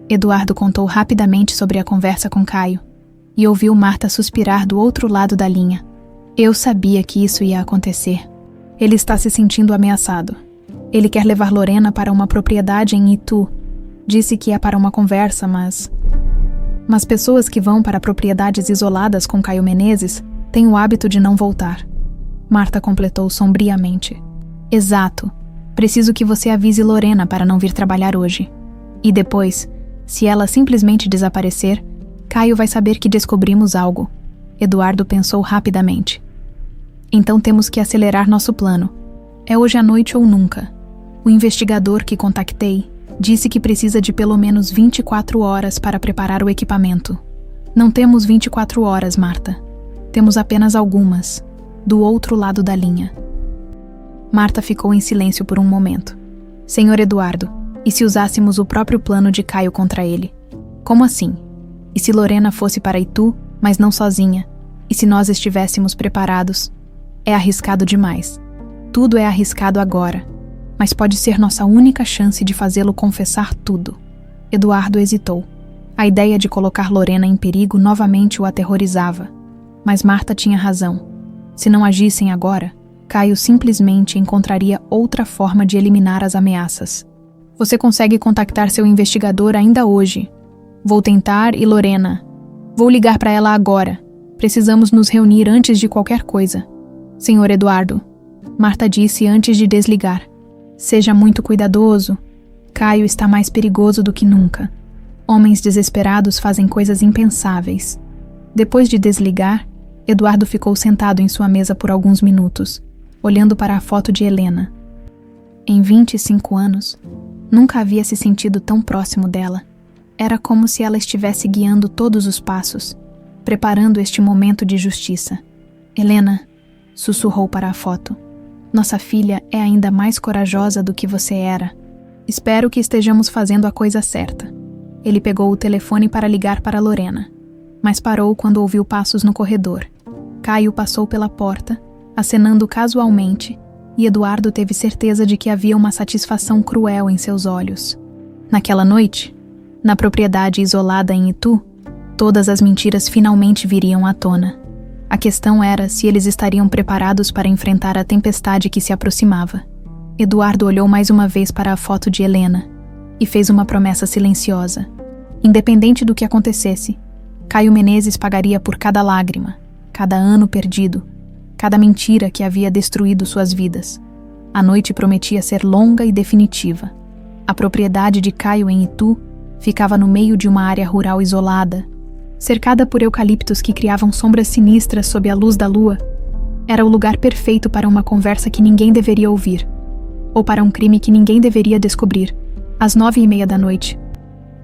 Eduardo contou rapidamente sobre a conversa com Caio e ouviu Marta suspirar do outro lado da linha. Eu sabia que isso ia acontecer. Ele está se sentindo ameaçado. Ele quer levar Lorena para uma propriedade em Itu. Disse que é para uma conversa, mas pessoas que vão para propriedades isoladas com Caio Menezes têm o hábito de não voltar. Marta completou sombriamente. Exato. Preciso que você avise Lorena para não vir trabalhar hoje. E depois, se ela simplesmente desaparecer, Caio vai saber que descobrimos algo. Eduardo pensou rapidamente. Então temos que acelerar nosso plano. É hoje à noite ou nunca. O investigador que contactei disse que precisa de pelo menos 24 horas para preparar o equipamento. Não temos 24 horas, Marta. Temos apenas algumas, do outro lado da linha. Marta ficou em silêncio por um momento. Senhor Eduardo, e se usássemos o próprio plano de Caio contra ele? Como assim? E se Lorena fosse para Itu, mas não sozinha? E se nós estivéssemos preparados? É arriscado demais. Tudo é arriscado agora, mas pode ser nossa única chance de fazê-lo confessar tudo. Eduardo hesitou. A ideia de colocar Lorena em perigo novamente o aterrorizava. Mas Marta tinha razão. Se não agissem agora, Caio simplesmente encontraria outra forma de eliminar as ameaças. Você consegue contactar seu investigador ainda hoje. Vou tentar e Lorena. Vou ligar para ela agora. Precisamos nos reunir antes de qualquer coisa. Senhor Eduardo, Marta disse antes de desligar. Seja muito cuidadoso. Caio está mais perigoso do que nunca. Homens desesperados fazem coisas impensáveis. Depois de desligar, Eduardo ficou sentado em sua mesa por alguns minutos, olhando para a foto de Helena. Em 25 anos, nunca havia se sentido tão próximo dela. Era como se ela estivesse guiando todos os passos, preparando este momento de justiça. Helena, sussurrou para a foto. Nossa filha é ainda mais corajosa do que você era. Espero que estejamos fazendo a coisa certa. Ele pegou o telefone para ligar para Lorena, mas parou quando ouviu passos no corredor. Caio passou pela porta, acenando casualmente, e Eduardo teve certeza de que havia uma satisfação cruel em seus olhos. Naquela noite, na propriedade isolada em Itu, todas as mentiras finalmente viriam à tona. A questão era se eles estariam preparados para enfrentar a tempestade que se aproximava. Eduardo olhou mais uma vez para a foto de Helena e fez uma promessa silenciosa. Independente do que acontecesse, Caio Menezes pagaria por cada lágrima, cada ano perdido, cada mentira que havia destruído suas vidas. A noite prometia ser longa e definitiva. A propriedade de Caio em Itu ficava no meio de uma área rural isolada, cercada por eucaliptos que criavam sombras sinistras sob a luz da lua. Era o lugar perfeito para uma conversa que ninguém deveria ouvir, ou para um crime que ninguém deveria descobrir. Às 9:30 da noite,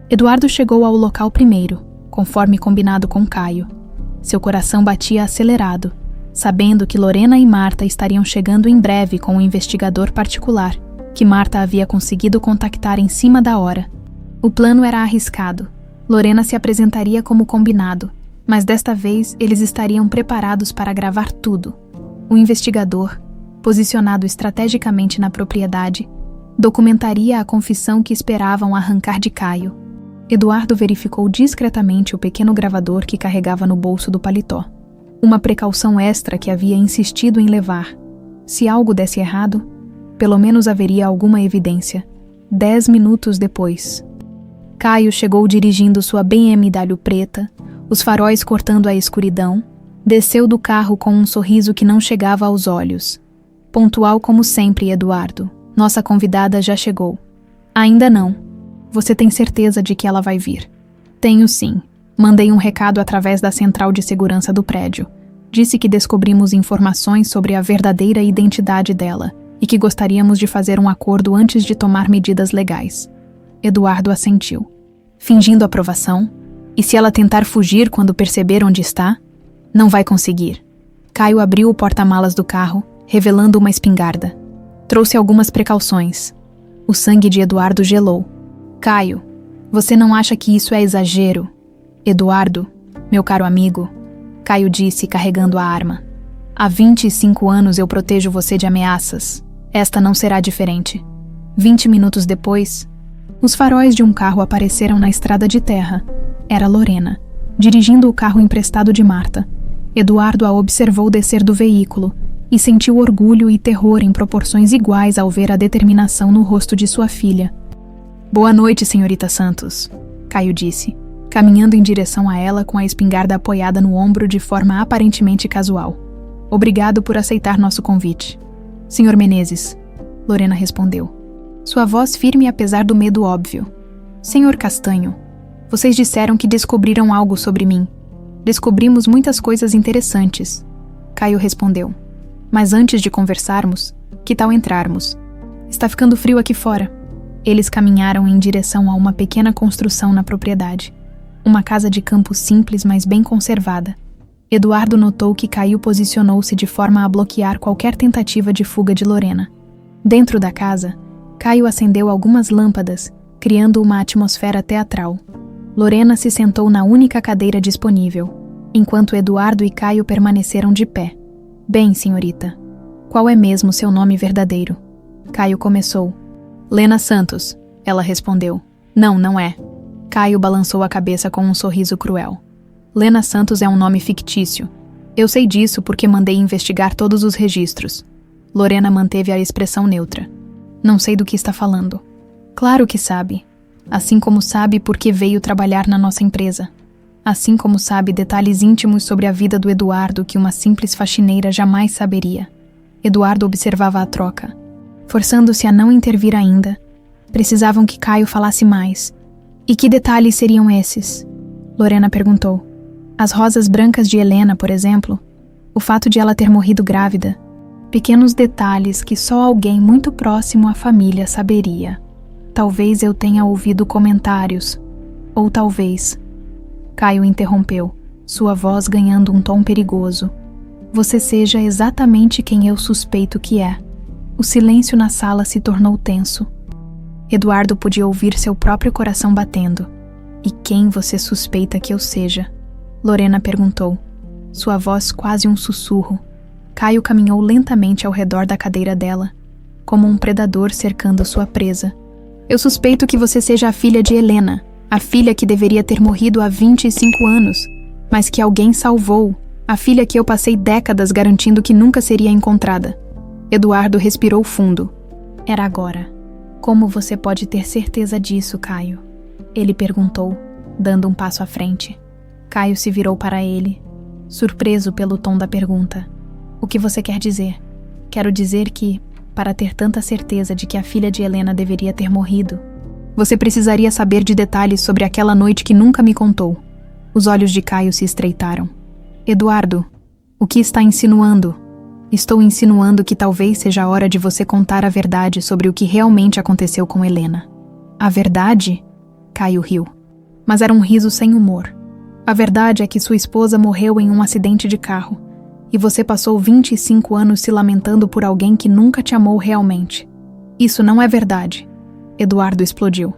Eduardo chegou ao local primeiro, conforme combinado com Caio. Seu coração batia acelerado, sabendo que Lorena e Marta estariam chegando em breve com um investigador particular, que Marta havia conseguido contactar em cima da hora. O plano era arriscado. Lorena se apresentaria como combinado, mas desta vez eles estariam preparados para gravar tudo. O investigador, posicionado estrategicamente na propriedade, documentaria a confissão que esperavam arrancar de Caio. Eduardo verificou discretamente o pequeno gravador que carregava no bolso do paletó. Uma precaução extra que havia insistido em levar. Se algo desse errado, pelo menos haveria alguma evidência. 10 minutos depois, Caio chegou dirigindo sua BMW preta, os faróis cortando a escuridão, desceu do carro com um sorriso que não chegava aos olhos. Pontual como sempre, Eduardo. Nossa convidada já chegou. Ainda não. Você tem certeza de que ela vai vir? Tenho sim. Mandei um recado através da central de segurança do prédio. Disse que descobrimos informações sobre a verdadeira identidade dela e que gostaríamos de fazer um acordo antes de tomar medidas legais. Eduardo assentiu, fingindo aprovação. E se ela tentar fugir quando perceber onde está? Não vai conseguir. Caio abriu o porta-malas do carro, revelando uma espingarda. Trouxe algumas precauções. O sangue de Eduardo gelou. Caio, você não acha que isso é exagero? Eduardo, meu caro amigo, Caio disse, carregando a arma. Há 25 anos eu protejo você de ameaças. Esta não será diferente. 20 minutos depois, os faróis de um carro apareceram na estrada de terra. Era Lorena, dirigindo o carro emprestado de Marta. Eduardo a observou descer do veículo e sentiu orgulho e terror em proporções iguais ao ver a determinação no rosto de sua filha. Boa noite, senhorita Santos, Caio disse, caminhando em direção a ela com a espingarda apoiada no ombro de forma aparentemente casual. Obrigado por aceitar nosso convite. Senhor Menezes, Lorena respondeu, sua voz firme apesar do medo óbvio. Senhor Castanho, vocês disseram que descobriram algo sobre mim. Descobrimos muitas coisas interessantes, Caio respondeu. Mas antes de conversarmos, que tal entrarmos? Está ficando frio aqui fora. Eles caminharam em direção a uma pequena construção na propriedade. Uma casa de campo simples, mas bem conservada. Eduardo notou que Caio posicionou-se de forma a bloquear qualquer tentativa de fuga de Lorena. Dentro da casa, Caio acendeu algumas lâmpadas, criando uma atmosfera teatral. Lorena se sentou na única cadeira disponível, enquanto Eduardo e Caio permaneceram de pé. Bem, senhorita, qual é mesmo seu nome verdadeiro? Caio começou. Lena Santos, ela respondeu. Não, não é. Caio balançou a cabeça com um sorriso cruel. Lena Santos é um nome fictício. Eu sei disso porque mandei investigar todos os registros. Lorena manteve a expressão neutra. Não sei do que está falando. Claro que sabe. Assim como sabe por que veio trabalhar na nossa empresa. Assim como sabe detalhes íntimos sobre a vida do Eduardo que uma simples faxineira jamais saberia. Eduardo observava a troca. Forçando-se a não intervir ainda, precisavam que Caio falasse mais. E que detalhes seriam esses? Lorena perguntou. As rosas brancas de Helena, por exemplo. O fato de ela ter morrido grávida. Pequenos detalhes que só alguém muito próximo à família saberia. Talvez eu tenha ouvido comentários. Ou talvez... Caio interrompeu, sua voz ganhando um tom perigoso. Você seja exatamente quem eu suspeito que é. O silêncio na sala se tornou tenso. Eduardo podia ouvir seu próprio coração batendo. E quem você suspeita que eu seja? Lorena perguntou, sua voz quase um sussurro. Caio caminhou lentamente ao redor da cadeira dela, como um predador cercando sua presa. Eu suspeito que você seja a filha de Helena, a filha que deveria ter morrido há 25 anos, mas que alguém salvou, a filha que eu passei décadas garantindo que nunca seria encontrada. Eduardo respirou fundo. Era agora. Como você pode ter certeza disso, Caio? Ele perguntou, dando um passo à frente. Caio se virou para ele, surpreso pelo tom da pergunta. O que você quer dizer? Quero dizer que, para ter tanta certeza de que a filha de Helena deveria ter morrido, você precisaria saber de detalhes sobre aquela noite que nunca me contou. Os olhos de Caio se estreitaram. Eduardo, o que está insinuando? Estou insinuando que talvez seja a hora de você contar a verdade sobre o que realmente aconteceu com Helena. A verdade? Caio riu. Mas era um riso sem humor. A verdade é que sua esposa morreu em um acidente de carro, e você passou 25 anos se lamentando por alguém que nunca te amou realmente. Isso não é verdade. Eduardo explodiu.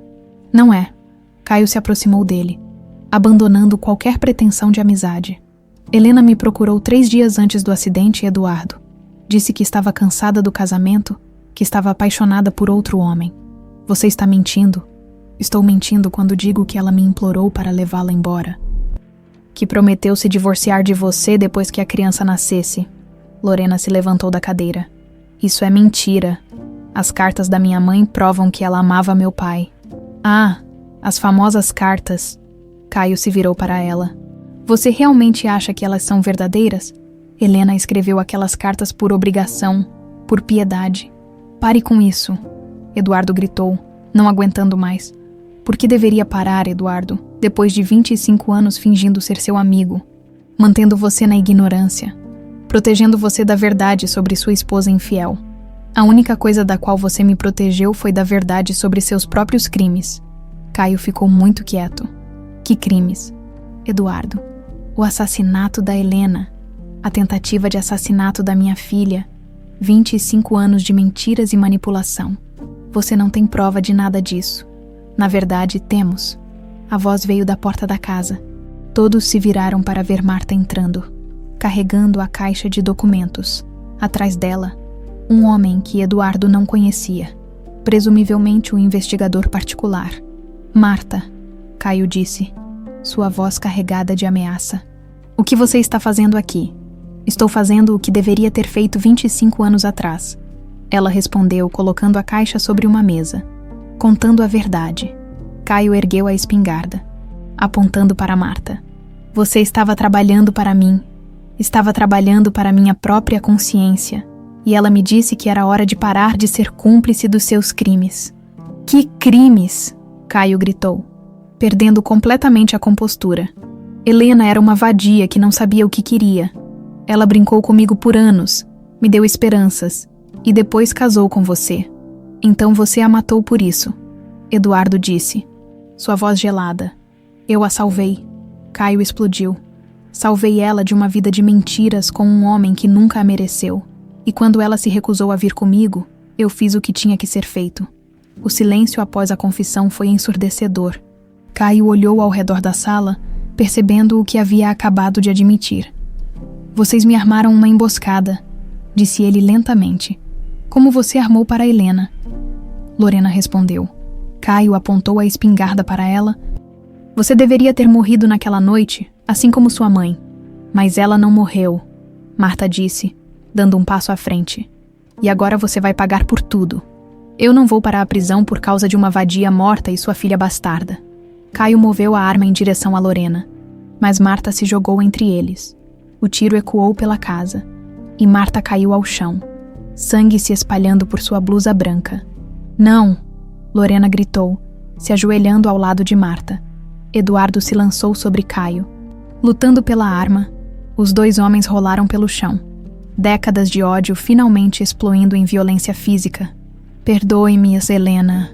Não é. Caio se aproximou dele, abandonando qualquer pretensão de amizade. Helena me procurou 3 dias antes do acidente, Eduardo. Disse que estava cansada do casamento, que estava apaixonada por outro homem. Você está mentindo? Estou mentindo quando digo que ela me implorou para levá-la embora. Que prometeu se divorciar de você depois que a criança nascesse. Lorena se levantou da cadeira. Isso é mentira. As cartas da minha mãe provam que ela amava meu pai. Ah, as famosas cartas. Caio se virou para ela. Você realmente acha que elas são verdadeiras? Helena escreveu aquelas cartas por obrigação, por piedade. Pare com isso. Eduardo gritou, não aguentando mais. Por que deveria parar, Eduardo, depois de 25 anos fingindo ser seu amigo, mantendo você na ignorância, protegendo você da verdade sobre sua esposa infiel? A única coisa da qual você me protegeu foi da verdade sobre seus próprios crimes. Caio ficou muito quieto. Que crimes? Eduardo, o assassinato da Helena, a tentativa de assassinato da minha filha, 25 anos de mentiras e manipulação. Você não tem prova de nada disso. Na verdade, temos. A voz veio da porta da casa. Todos se viraram para ver Marta entrando, carregando a caixa de documentos. Atrás dela, um homem que Eduardo não conhecia, presumivelmente um investigador particular. Marta, Caio disse, sua voz carregada de ameaça. O que você está fazendo aqui? Estou fazendo o que deveria ter feito 25 anos atrás. Ela respondeu, colocando a caixa sobre uma mesa. Contando a verdade. Caio ergueu a espingarda, apontando para Marta. Você estava trabalhando para mim. Estava trabalhando para minha própria consciência. E ela me disse que era hora de parar de ser cúmplice dos seus crimes. Que crimes? Caio gritou, perdendo completamente a compostura. Helena era uma vadia que não sabia o que queria. Ela brincou comigo por anos, me deu esperanças, e depois casou com você. Então você a matou por isso. Eduardo disse, sua voz gelada. Eu a salvei. Caio explodiu. Salvei ela de uma vida de mentiras com um homem que nunca a mereceu. E quando ela se recusou a vir comigo, eu fiz o que tinha que ser feito. O silêncio após a confissão foi ensurdecedor. Caio olhou ao redor da sala, percebendo o que havia acabado de admitir. Vocês me armaram uma emboscada, disse ele lentamente. Como você armou para Helena? Lorena respondeu. Caio apontou a espingarda para ela Você deveria ter morrido naquela noite, assim como sua mãe. Mas ela não morreu, Marta disse, dando um passo à frente. E agora você vai pagar por tudo. Eu não vou para a prisão por causa de uma vadia morta e sua filha bastarda. Caio moveu a arma em direção a Lorena, mas Marta se jogou entre eles. O tiro ecoou pela casa, e Marta caiu ao chão, sangue se espalhando por sua blusa branca. Não! Lorena gritou, se ajoelhando ao lado de Marta. Eduardo se lançou sobre Caio. Lutando pela arma, os dois homens rolaram pelo chão. Décadas de ódio finalmente explodindo em violência física. Perdoe-me, Helena,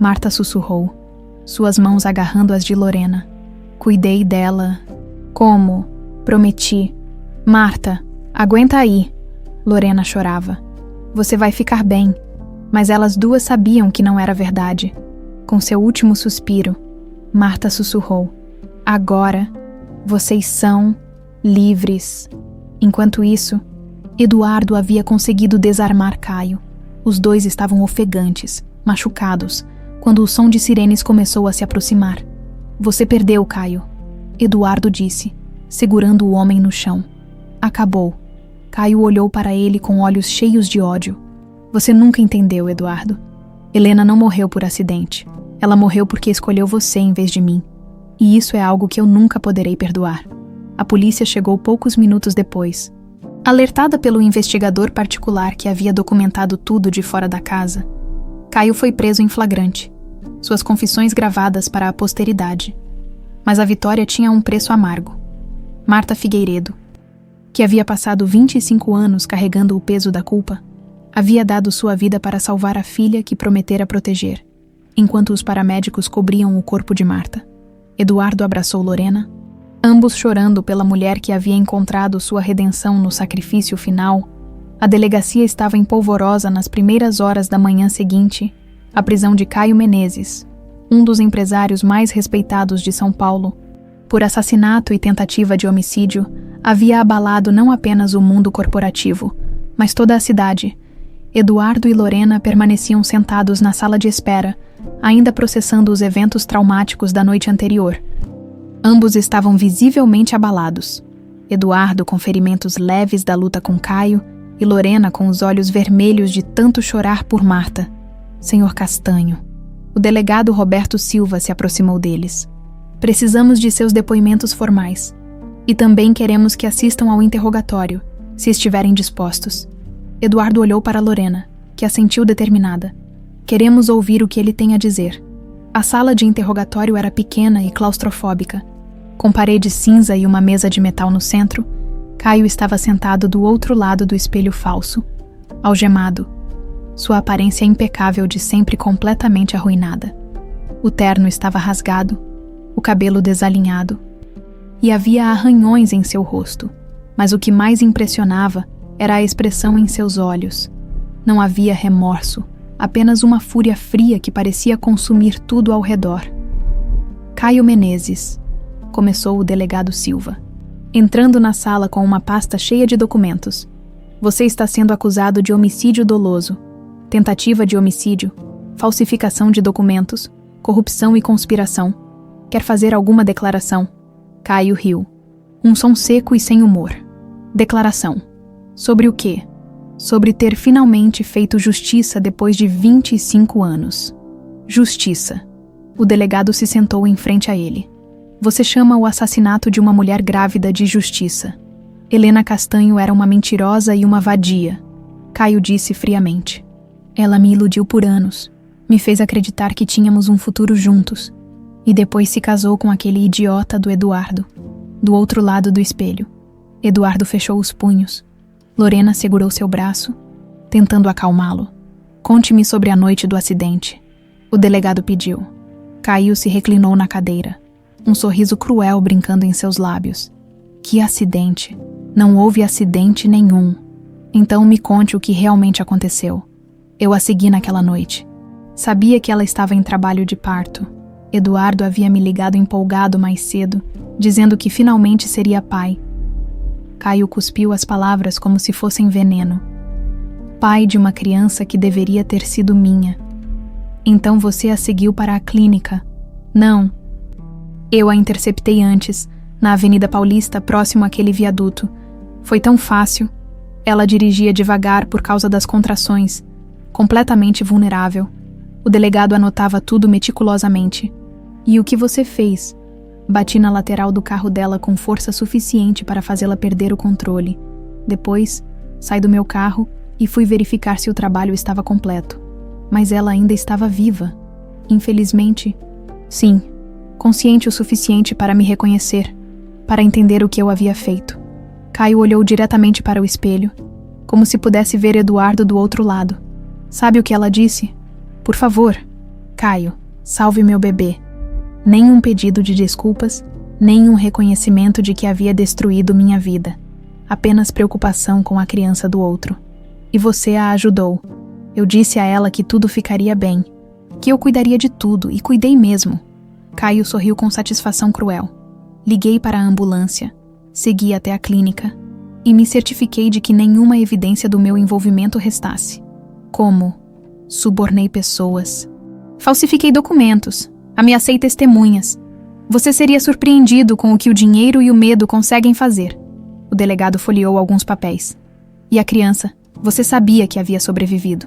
Marta sussurrou, suas mãos agarrando as de Lorena. Cuidei dela. Como? Prometi. Marta, aguenta aí. Lorena chorava. Você vai ficar bem. Mas elas duas sabiam que não era verdade. Com seu último suspiro, Marta sussurrou. Agora, vocês são livres. Enquanto isso, Eduardo havia conseguido desarmar Caio. Os dois estavam ofegantes, machucados, quando o som de sirenes começou a se aproximar. Você perdeu, Caio, Eduardo disse, segurando o homem no chão. Acabou. Caio olhou para ele com olhos cheios de ódio. Você nunca entendeu, Eduardo. Helena não morreu por acidente. Ela morreu porque escolheu você em vez de mim. E isso é algo que eu nunca poderei perdoar. A polícia chegou poucos minutos depois. Alertada pelo investigador particular que havia documentado tudo de fora da casa, Caio foi preso em flagrante. Suas confissões gravadas para a posteridade. Mas a vitória tinha um preço amargo. Marta Figueiredo, que havia passado 25 anos carregando o peso da culpa, havia dado sua vida para salvar a filha que prometera proteger, enquanto os paramédicos cobriam o corpo de Marta. Eduardo abraçou Lorena, ambos chorando pela mulher que havia encontrado sua redenção no sacrifício final. A delegacia estava empolvorosa nas primeiras horas da manhã seguinte à prisão de Caio Menezes, um dos empresários mais respeitados de São Paulo. Por assassinato e tentativa de homicídio, havia abalado não apenas o mundo corporativo, mas toda a cidade. Eduardo e Lorena permaneciam sentados na sala de espera, ainda processando os eventos traumáticos da noite anterior. Ambos estavam visivelmente abalados. Eduardo com ferimentos leves da luta com Caio e Lorena com os olhos vermelhos de tanto chorar por Marta. Senhor Castanho. O delegado Roberto Silva se aproximou deles. Precisamos de seus depoimentos formais. E também queremos que assistam ao interrogatório, se estiverem dispostos. Eduardo olhou para Lorena, que assentiu determinada. Queremos ouvir o que ele tem a dizer. A sala de interrogatório era pequena e claustrofóbica. Com parede cinza e uma mesa de metal no centro, Caio estava sentado do outro lado do espelho falso, algemado, sua aparência impecável de sempre completamente arruinada. O terno estava rasgado, o cabelo desalinhado, e havia arranhões em seu rosto, mas o que mais impressionava era a expressão em seus olhos. Não havia remorso, apenas uma fúria fria que parecia consumir tudo ao redor. Caio Menezes, começou o delegado Silva, entrando na sala com uma pasta cheia de documentos. Você está sendo acusado de homicídio doloso, tentativa de homicídio, falsificação de documentos, corrupção e conspiração. Quer fazer alguma declaração? Caio riu. Um som seco e sem humor. Declaração. Sobre o quê? Sobre ter finalmente feito justiça depois de 25 anos. Justiça. O delegado se sentou em frente a ele. Você chama o assassinato de uma mulher grávida de justiça. Helena Castanho era uma mentirosa e uma vadia. Caio disse friamente. Ela me iludiu por anos. Me fez acreditar que tínhamos um futuro juntos. E depois se casou com aquele idiota do Eduardo. Do outro lado do espelho. Eduardo fechou os punhos. Lorena segurou seu braço, tentando acalmá-lo. Conte-me sobre a noite do acidente. O delegado pediu. Caio se reclinou na cadeira, um sorriso cruel brincando em seus lábios. Que acidente? Não houve acidente nenhum. Então me conte o que realmente aconteceu. Eu a segui naquela noite. Sabia que ela estava em trabalho de parto. Eduardo havia me ligado empolgado mais cedo, dizendo que finalmente seria pai. Caio cuspiu as palavras como se fossem veneno. Pai de uma criança que deveria ter sido minha. Então você a seguiu para a clínica. Não. Eu a interceptei antes, na Avenida Paulista, próximo àquele viaduto. Foi tão fácil. Ela dirigia devagar por causa das contrações, completamente vulnerável. O delegado anotava tudo meticulosamente. E o que você fez? Bati na lateral do carro dela com força suficiente para fazê-la perder o controle. Depois, saí do meu carro e fui verificar se o trabalho estava completo. Mas ela ainda estava viva. Infelizmente, sim, consciente o suficiente para me reconhecer, para entender o que eu havia feito. Caio olhou diretamente para o espelho, como se pudesse ver Eduardo do outro lado. Sabe o que ela disse? Por favor, Caio, salve meu bebê. Nem um pedido de desculpas, nem um reconhecimento de que havia destruído minha vida. Apenas preocupação com a criança do outro. E você a ajudou. Eu disse a ela que tudo ficaria bem, que eu cuidaria de tudo, e cuidei mesmo. Caio sorriu com satisfação cruel. Liguei para a ambulância, segui até a clínica e me certifiquei de que nenhuma evidência do meu envolvimento restasse. Como? Subornei pessoas. Falsifiquei documentos, ameacei testemunhas. Você seria surpreendido com o que o dinheiro e o medo conseguem fazer. O delegado folheou alguns papéis. E a criança? Você sabia que havia sobrevivido.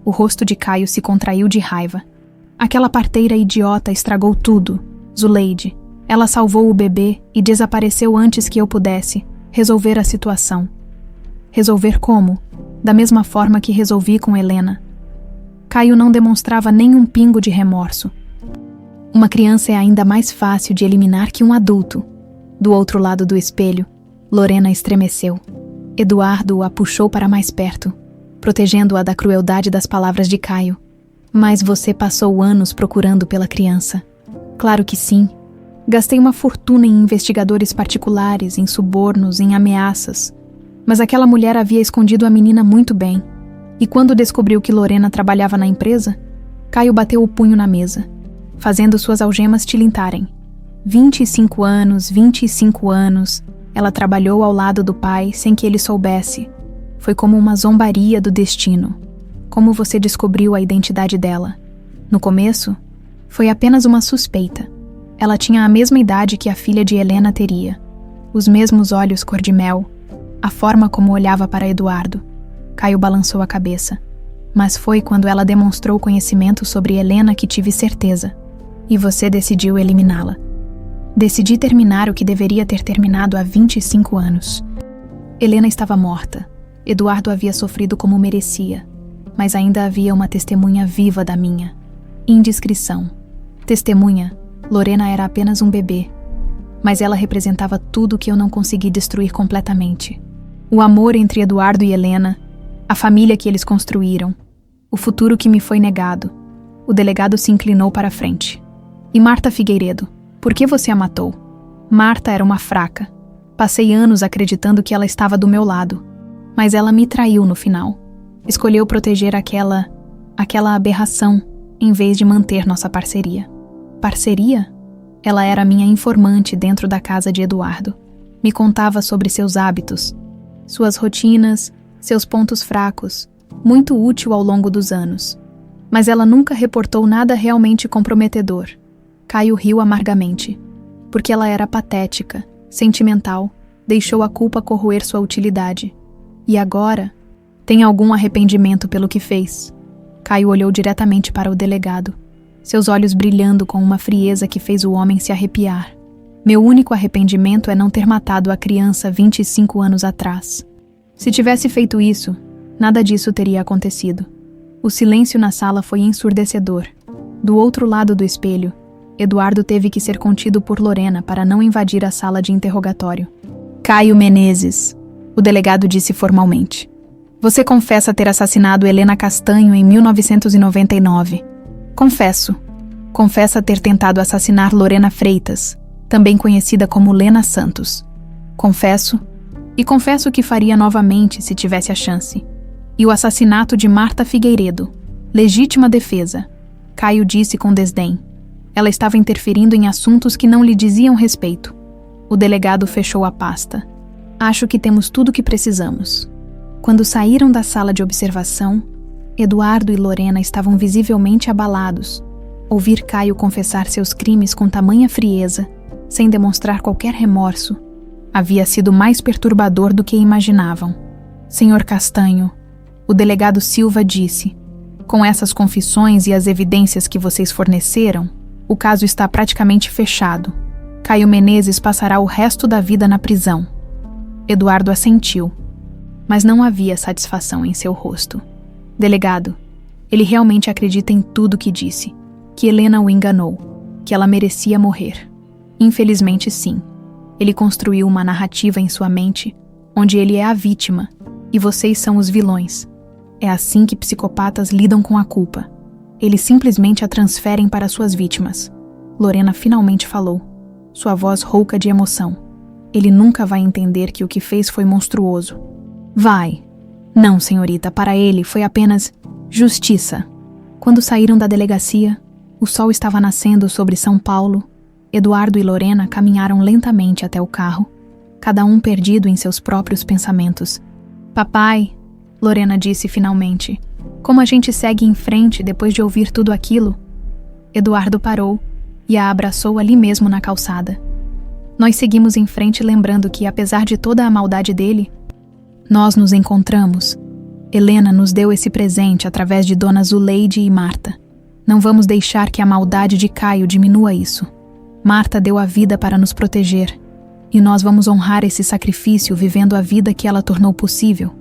O rosto de Caio se contraiu de raiva. Aquela parteira idiota estragou tudo. Zuleide. Ela salvou o bebê e desapareceu antes que eu pudesse resolver a situação. Resolver como? Da mesma forma que resolvi com Helena. Caio não demonstrava nenhum pingo de remorso. Uma criança é ainda mais fácil de eliminar que um adulto. Do outro lado do espelho, Lorena estremeceu. Eduardo a puxou para mais perto, protegendo-a da crueldade das palavras de Caio. Mas você passou anos procurando pela criança. Claro que sim. Gastei uma fortuna em investigadores particulares, em subornos, em ameaças. Mas aquela mulher havia escondido a menina muito bem. E quando descobriu que Lorena trabalhava na empresa, Caio bateu o punho na mesa, fazendo suas algemas tilintarem. 25 anos, ela trabalhou ao lado do pai sem que ele soubesse. Foi como uma zombaria do destino. Como você descobriu a identidade dela? No começo, foi apenas uma suspeita. Ela tinha a mesma idade que a filha de Helena teria. Os mesmos olhos cor de mel. A forma como olhava para Eduardo. Caio balançou a cabeça. Mas foi quando ela demonstrou conhecimento sobre Helena que tive certeza. E você decidiu eliminá-la. Decidi terminar o que deveria ter terminado há 25 anos. Helena estava morta. Eduardo havia sofrido como merecia. Mas ainda havia uma testemunha viva da minha. Indiscrição. Testemunha, Lorena era apenas um bebê. Mas ela representava tudo que eu não consegui destruir completamente. O amor entre Eduardo e Helena, a família que eles construíram, o futuro que me foi negado. O delegado se inclinou para a frente. E Marta Figueiredo, por que você a matou? Marta era uma fraca. Passei anos acreditando que ela estava do meu lado. Mas ela me traiu no final. Escolheu proteger aquela aberração, em vez de manter nossa parceria. Parceria? Ela era minha informante dentro da casa de Eduardo. Me contava sobre seus hábitos, suas rotinas, seus pontos fracos, muito útil ao longo dos anos. Mas ela nunca reportou nada realmente comprometedor. Caio riu amargamente. Porque ela era patética, sentimental, deixou a culpa corroer sua utilidade. E agora, tem algum arrependimento pelo que fez? Caio olhou diretamente para o delegado, seus olhos brilhando com uma frieza que fez o homem se arrepiar. Meu único arrependimento é não ter matado a criança 25 anos atrás. Se tivesse feito isso, nada disso teria acontecido. O silêncio na sala foi ensurdecedor. Do outro lado do espelho, Eduardo teve que ser contido por Lorena para não invadir a sala de interrogatório. Caio Menezes, o delegado disse formalmente. Você confessa ter assassinado Helena Castanho em 1999. Confesso. Confessa ter tentado assassinar Lorena Freitas, também conhecida como Lena Santos. Confesso. E confesso que faria novamente se tivesse a chance. E o assassinato de Marta Figueiredo. Legítima defesa. Caio disse com desdém. Ela estava interferindo em assuntos que não lhe diziam respeito. O delegado fechou a pasta. Acho que temos tudo o que precisamos. Quando saíram da sala de observação, Eduardo e Lorena estavam visivelmente abalados. Ouvir Caio confessar seus crimes com tamanha frieza sem demonstrar qualquer remorso, havia sido mais perturbador do que imaginavam. Senhor Castanho, o delegado Silva disse, com essas confissões e as evidências que vocês forneceram, o caso está praticamente fechado. Caio Menezes passará o resto da vida na prisão. Eduardo assentiu, mas não havia satisfação em seu rosto. Delegado, ele realmente acredita em tudo que disse, que Helena o enganou, que ela merecia morrer. Infelizmente, sim. Ele construiu uma narrativa em sua mente, onde ele é a vítima e vocês são os vilões. É assim que psicopatas lidam com a culpa. Eles simplesmente a transferem para suas vítimas. Lorena finalmente falou, sua voz rouca de emoção. Ele nunca vai entender que o que fez foi monstruoso. Vai. Não, senhorita, para ele foi apenas justiça. Quando saíram da delegacia, o sol estava nascendo sobre São Paulo. Eduardo e Lorena caminharam lentamente até o carro, cada um perdido em seus próprios pensamentos. Papai, Lorena disse finalmente, como a gente segue em frente depois de ouvir tudo aquilo? Eduardo parou e a abraçou ali mesmo na calçada. Nós seguimos em frente lembrando que, apesar de toda a maldade dele, nós nos encontramos. Helena nos deu esse presente através de Dona Zuleide e Marta. Não vamos deixar que a maldade de Caio diminua isso. Marta deu a vida para nos proteger, e nós vamos honrar esse sacrifício vivendo a vida que ela tornou possível,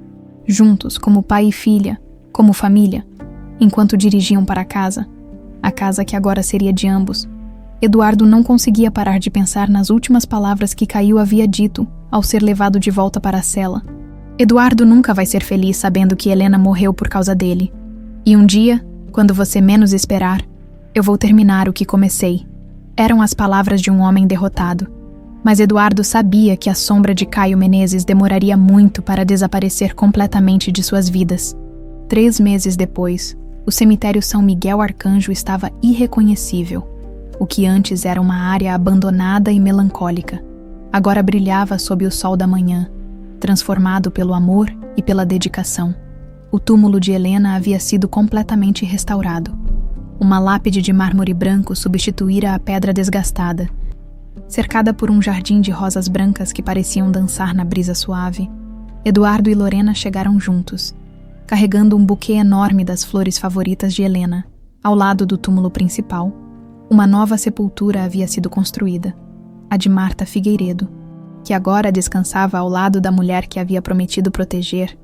juntos, como pai e filha, como família, enquanto dirigiam para casa, a casa que agora seria de ambos. Eduardo não conseguia parar de pensar nas últimas palavras que Caio havia dito ao ser levado de volta para a cela. Eduardo nunca vai ser feliz sabendo que Helena morreu por causa dele. E um dia, quando você menos esperar, eu vou terminar o que comecei. Eram as palavras de um homem derrotado. Mas Eduardo sabia que a sombra de Caio Menezes demoraria muito para desaparecer completamente de suas vidas. 3 meses depois, o cemitério São Miguel Arcanjo estava irreconhecível. O que antes era uma área abandonada e melancólica, agora brilhava sob o sol da manhã, transformado pelo amor e pela dedicação. O túmulo de Helena havia sido completamente restaurado. Uma lápide de mármore branco substituíra a pedra desgastada. Cercada por um jardim de rosas brancas que pareciam dançar na brisa suave, Eduardo e Lorena chegaram juntos, carregando um buquê enorme das flores favoritas de Helena. Ao lado do túmulo principal, uma nova sepultura havia sido construída, a de Marta Figueiredo, que agora descansava ao lado da mulher que havia prometido proteger.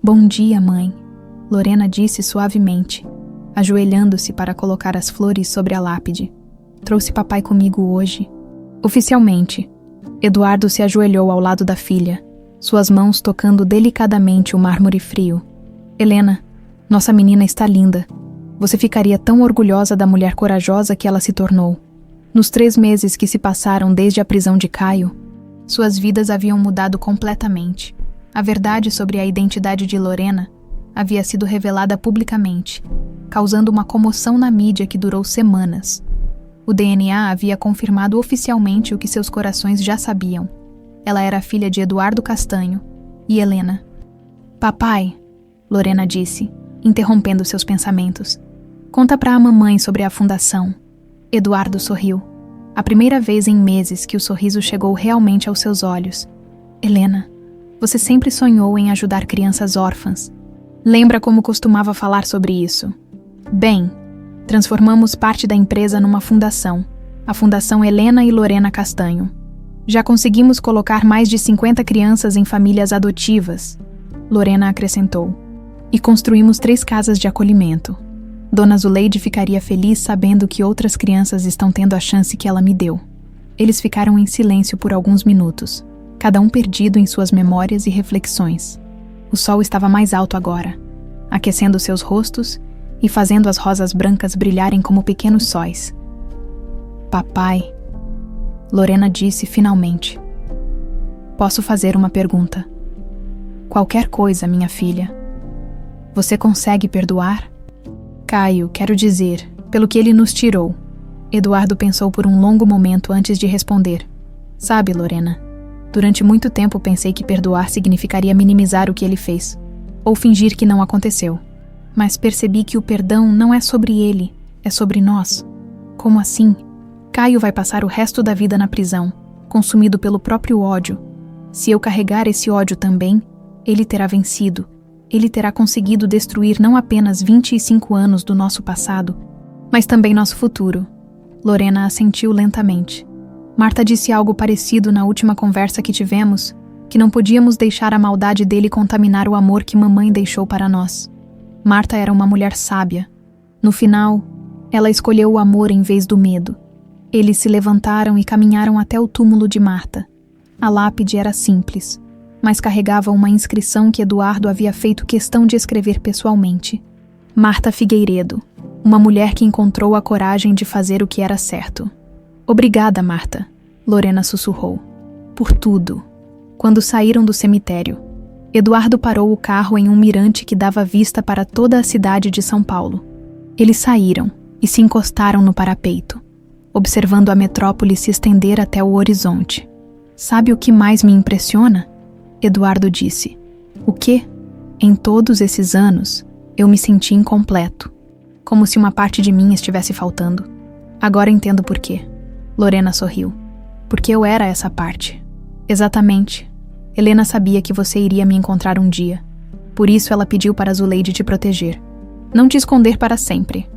Bom dia, mãe, Lorena disse suavemente, ajoelhando-se para colocar as flores sobre a lápide. Trouxe papai comigo hoje. Oficialmente, Eduardo se ajoelhou ao lado da filha, suas mãos tocando delicadamente o mármore frio. Helena, nossa menina está linda. Você ficaria tão orgulhosa da mulher corajosa que ela se tornou. Nos 3 meses que se passaram desde a prisão de Caio, suas vidas haviam mudado completamente. A verdade sobre a identidade de Lorena havia sido revelada publicamente, causando uma comoção na mídia que durou semanas. O DNA havia confirmado oficialmente o que seus corações já sabiam. Ela era filha de Eduardo Castanho e Helena. Papai, Lorena disse, interrompendo seus pensamentos. Conta para a mamãe sobre a fundação. Eduardo sorriu. A primeira vez em meses que o sorriso chegou realmente aos seus olhos. Helena, você sempre sonhou em ajudar crianças órfãs. Lembra como costumava falar sobre isso? Bem, transformamos parte da empresa numa fundação, a Fundação Helena e Lorena Castanho. Já conseguimos colocar mais de 50 crianças em famílias adotivas, Lorena acrescentou. E construímos 3 casas de acolhimento. Dona Zuleide ficaria feliz sabendo que outras crianças estão tendo a chance que ela me deu. Eles ficaram em silêncio por alguns minutos, cada um perdido em suas memórias e reflexões. O sol estava mais alto agora, aquecendo seus rostos e fazendo as rosas brancas brilharem como pequenos sóis. Papai, Lorena disse finalmente. Posso fazer uma pergunta? Qualquer coisa, minha filha. Você consegue perdoar? Caio, quero dizer, pelo que ele nos tirou. Eduardo pensou por um longo momento antes de responder. Sabe, Lorena, durante muito tempo pensei que perdoar significaria minimizar o que ele fez, ou fingir que não aconteceu. Mas percebi que o perdão não é sobre ele, é sobre nós. Como assim? Caio vai passar o resto da vida na prisão, consumido pelo próprio ódio. Se eu carregar esse ódio também, ele terá vencido. Ele terá conseguido destruir não apenas 25 anos do nosso passado, mas também nosso futuro. Lorena assentiu lentamente. Marta disse algo parecido na última conversa que tivemos, que não podíamos deixar a maldade dele contaminar o amor que mamãe deixou para nós. Marta era uma mulher sábia. No final, ela escolheu o amor em vez do medo. Eles se levantaram e caminharam até o túmulo de Marta. A lápide era simples, mas carregava uma inscrição que Eduardo havia feito questão de escrever pessoalmente. Marta Figueiredo, uma mulher que encontrou a coragem de fazer o que era certo. Obrigada, Marta, Lorena sussurrou. Por tudo. Quando saíram do cemitério, Eduardo parou o carro em um mirante que dava vista para toda a cidade de São Paulo. Eles saíram e se encostaram no parapeito, observando a metrópole se estender até o horizonte. Sabe o que mais me impressiona? Eduardo disse. O quê? Em todos esses anos, eu me senti incompleto, como se uma parte de mim estivesse faltando. Agora entendo por quê. Lorena sorriu. Porque eu era essa parte. Exatamente. Helena sabia que você iria me encontrar um dia. Por isso ela pediu para Zuleide te proteger. Não te esconder para sempre.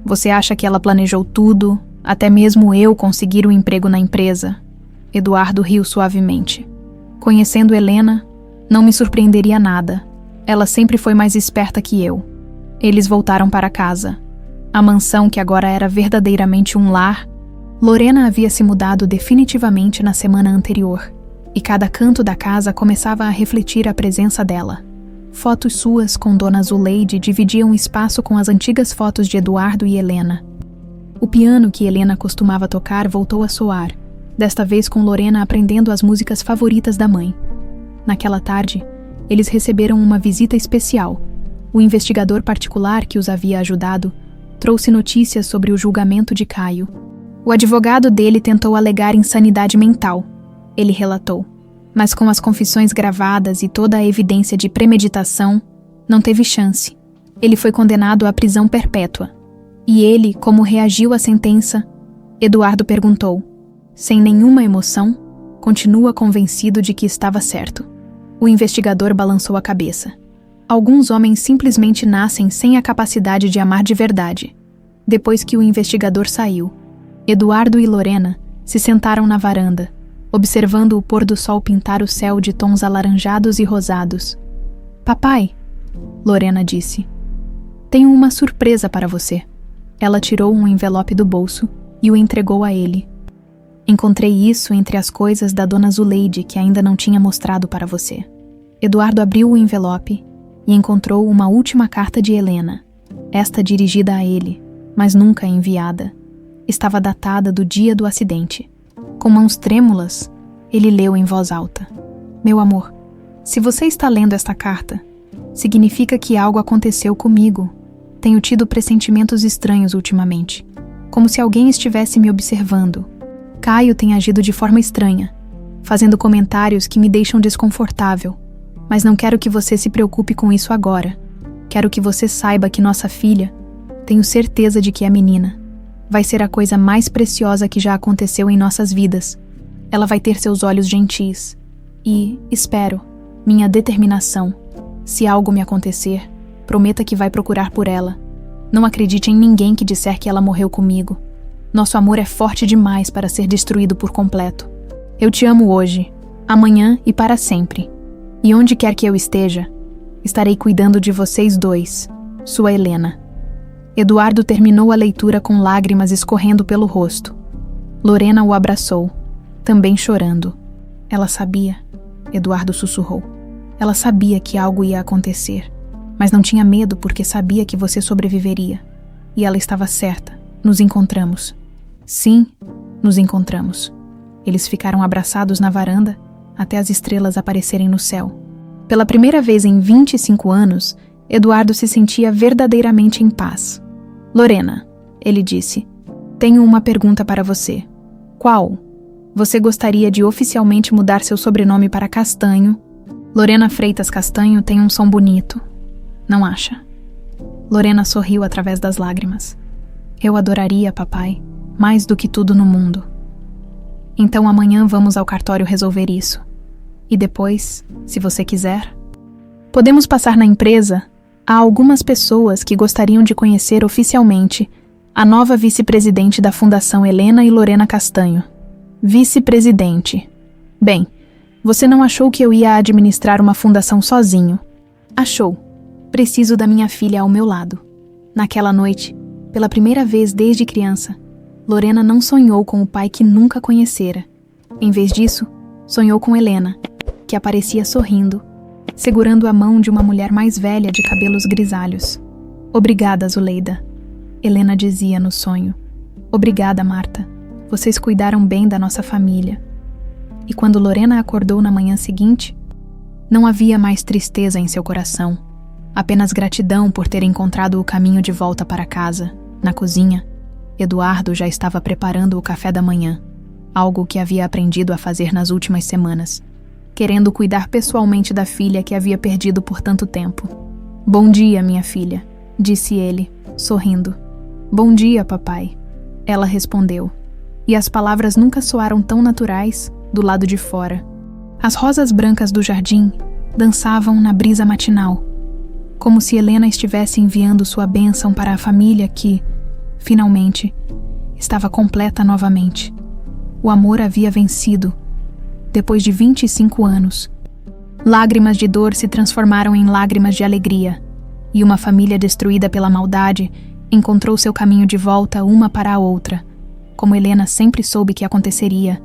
Você acha que ela planejou tudo, até mesmo eu conseguir um emprego na empresa? Eduardo riu suavemente. Conhecendo Helena, não me surpreenderia nada. Ela sempre foi mais esperta que eu. Eles voltaram para casa. A mansão, que agora era verdadeiramente um lar. Lorena havia se mudado definitivamente na semana anterior, e cada canto da casa começava a refletir a presença dela. Fotos suas com Dona Zuleide dividiam espaço com as antigas fotos de Eduardo e Helena. O piano que Helena costumava tocar voltou a soar, desta vez com Lorena aprendendo as músicas favoritas da mãe. Naquela tarde, eles receberam uma visita especial. O investigador particular que os havia ajudado trouxe notícias sobre o julgamento de Caio. O advogado dele tentou alegar insanidade mental, ele relatou, mas com as confissões gravadas e toda a evidência de premeditação, não teve chance. Ele foi condenado à prisão perpétua. E ele, como reagiu à sentença? Eduardo perguntou. Sem nenhuma emoção, continua convencido de que estava certo. O investigador balançou a cabeça. Alguns homens simplesmente nascem sem a capacidade de amar de verdade. Depois que o investigador saiu, Eduardo e Lorena se sentaram na varanda, observando o pôr do sol pintar o céu de tons alaranjados e rosados. Papai, Lorena disse, tenho uma surpresa para você. Ela tirou um envelope do bolso e o entregou a ele. Encontrei isso entre as coisas da Dona Zuleide que ainda não tinha mostrado para você. Eduardo abriu o envelope e encontrou uma última carta de Helena, esta dirigida a ele, mas nunca enviada. Estava datada do dia do acidente. Com mãos trêmulas, ele leu em voz alta. Meu amor, se você está lendo esta carta, significa que algo aconteceu comigo. Tenho tido pressentimentos estranhos ultimamente, como se alguém estivesse me observando. Caio tem agido de forma estranha, fazendo comentários que me deixam desconfortável, mas não quero que você se preocupe com isso agora. Quero que você saiba que nossa filha, tenho certeza de que é menina, vai ser a coisa mais preciosa que já aconteceu em nossas vidas. Ela vai ter seus olhos gentis. E, espero, minha determinação. Se algo me acontecer, prometa que vai procurar por ela. Não acredite em ninguém que disser que ela morreu comigo. Nosso amor é forte demais para ser destruído por completo. Eu te amo hoje, amanhã e para sempre. E onde quer que eu esteja, estarei cuidando de vocês dois. Sua Helena. Eduardo terminou a leitura com lágrimas escorrendo pelo rosto. Lorena o abraçou, também chorando. Ela sabia, Eduardo sussurrou. Ela sabia que algo ia acontecer, mas não tinha medo porque sabia que você sobreviveria. E ela estava certa. Nos encontramos. Sim, nos encontramos. Eles ficaram abraçados na varanda até as estrelas aparecerem no céu. Pela primeira vez em 25 anos, Eduardo se sentia verdadeiramente em paz. Lorena, ele disse, tenho uma pergunta para você. Qual? Você gostaria de oficialmente mudar seu sobrenome para Castanho? Lorena Freitas Castanho tem um som bonito, não acha? Lorena sorriu através das lágrimas. Eu adoraria, papai, mais do que tudo no mundo. Então amanhã vamos ao cartório resolver isso. E depois, se você quiser, podemos passar na empresa. Há algumas pessoas que gostariam de conhecer oficialmente a nova vice-presidente da Fundação Helena e Lorena Castanho. Vice-presidente. Bem, você não achou que eu ia administrar uma fundação sozinho? Achou. Preciso da minha filha ao meu lado. Naquela noite, pela primeira vez desde criança, Lorena não sonhou com o pai que nunca conhecera. Em vez disso, sonhou com Helena, que aparecia sorrindo, segurando a mão de uma mulher mais velha de cabelos grisalhos. Obrigada, Zuleida. Helena dizia no sonho. Obrigada, Marta. Vocês cuidaram bem da nossa família. E quando Lorena acordou na manhã seguinte, não havia mais tristeza em seu coração, apenas gratidão por ter encontrado o caminho de volta para casa. Na cozinha, Eduardo já estava preparando o café da manhã, algo que havia aprendido a fazer nas últimas semanas, querendo cuidar pessoalmente da filha que havia perdido por tanto tempo. Bom dia, minha filha, disse ele, sorrindo. Bom dia, papai. Ela respondeu, e as palavras nunca soaram tão naturais do lado de fora. As rosas brancas do jardim dançavam na brisa matinal, como se Helena estivesse enviando sua bênção para a família que, finalmente, estava completa novamente. O amor havia vencido, depois de 25 anos. Lágrimas de dor se transformaram em lágrimas de alegria, e uma família destruída pela maldade encontrou seu caminho de volta uma para a outra, como Helena sempre soube que aconteceria,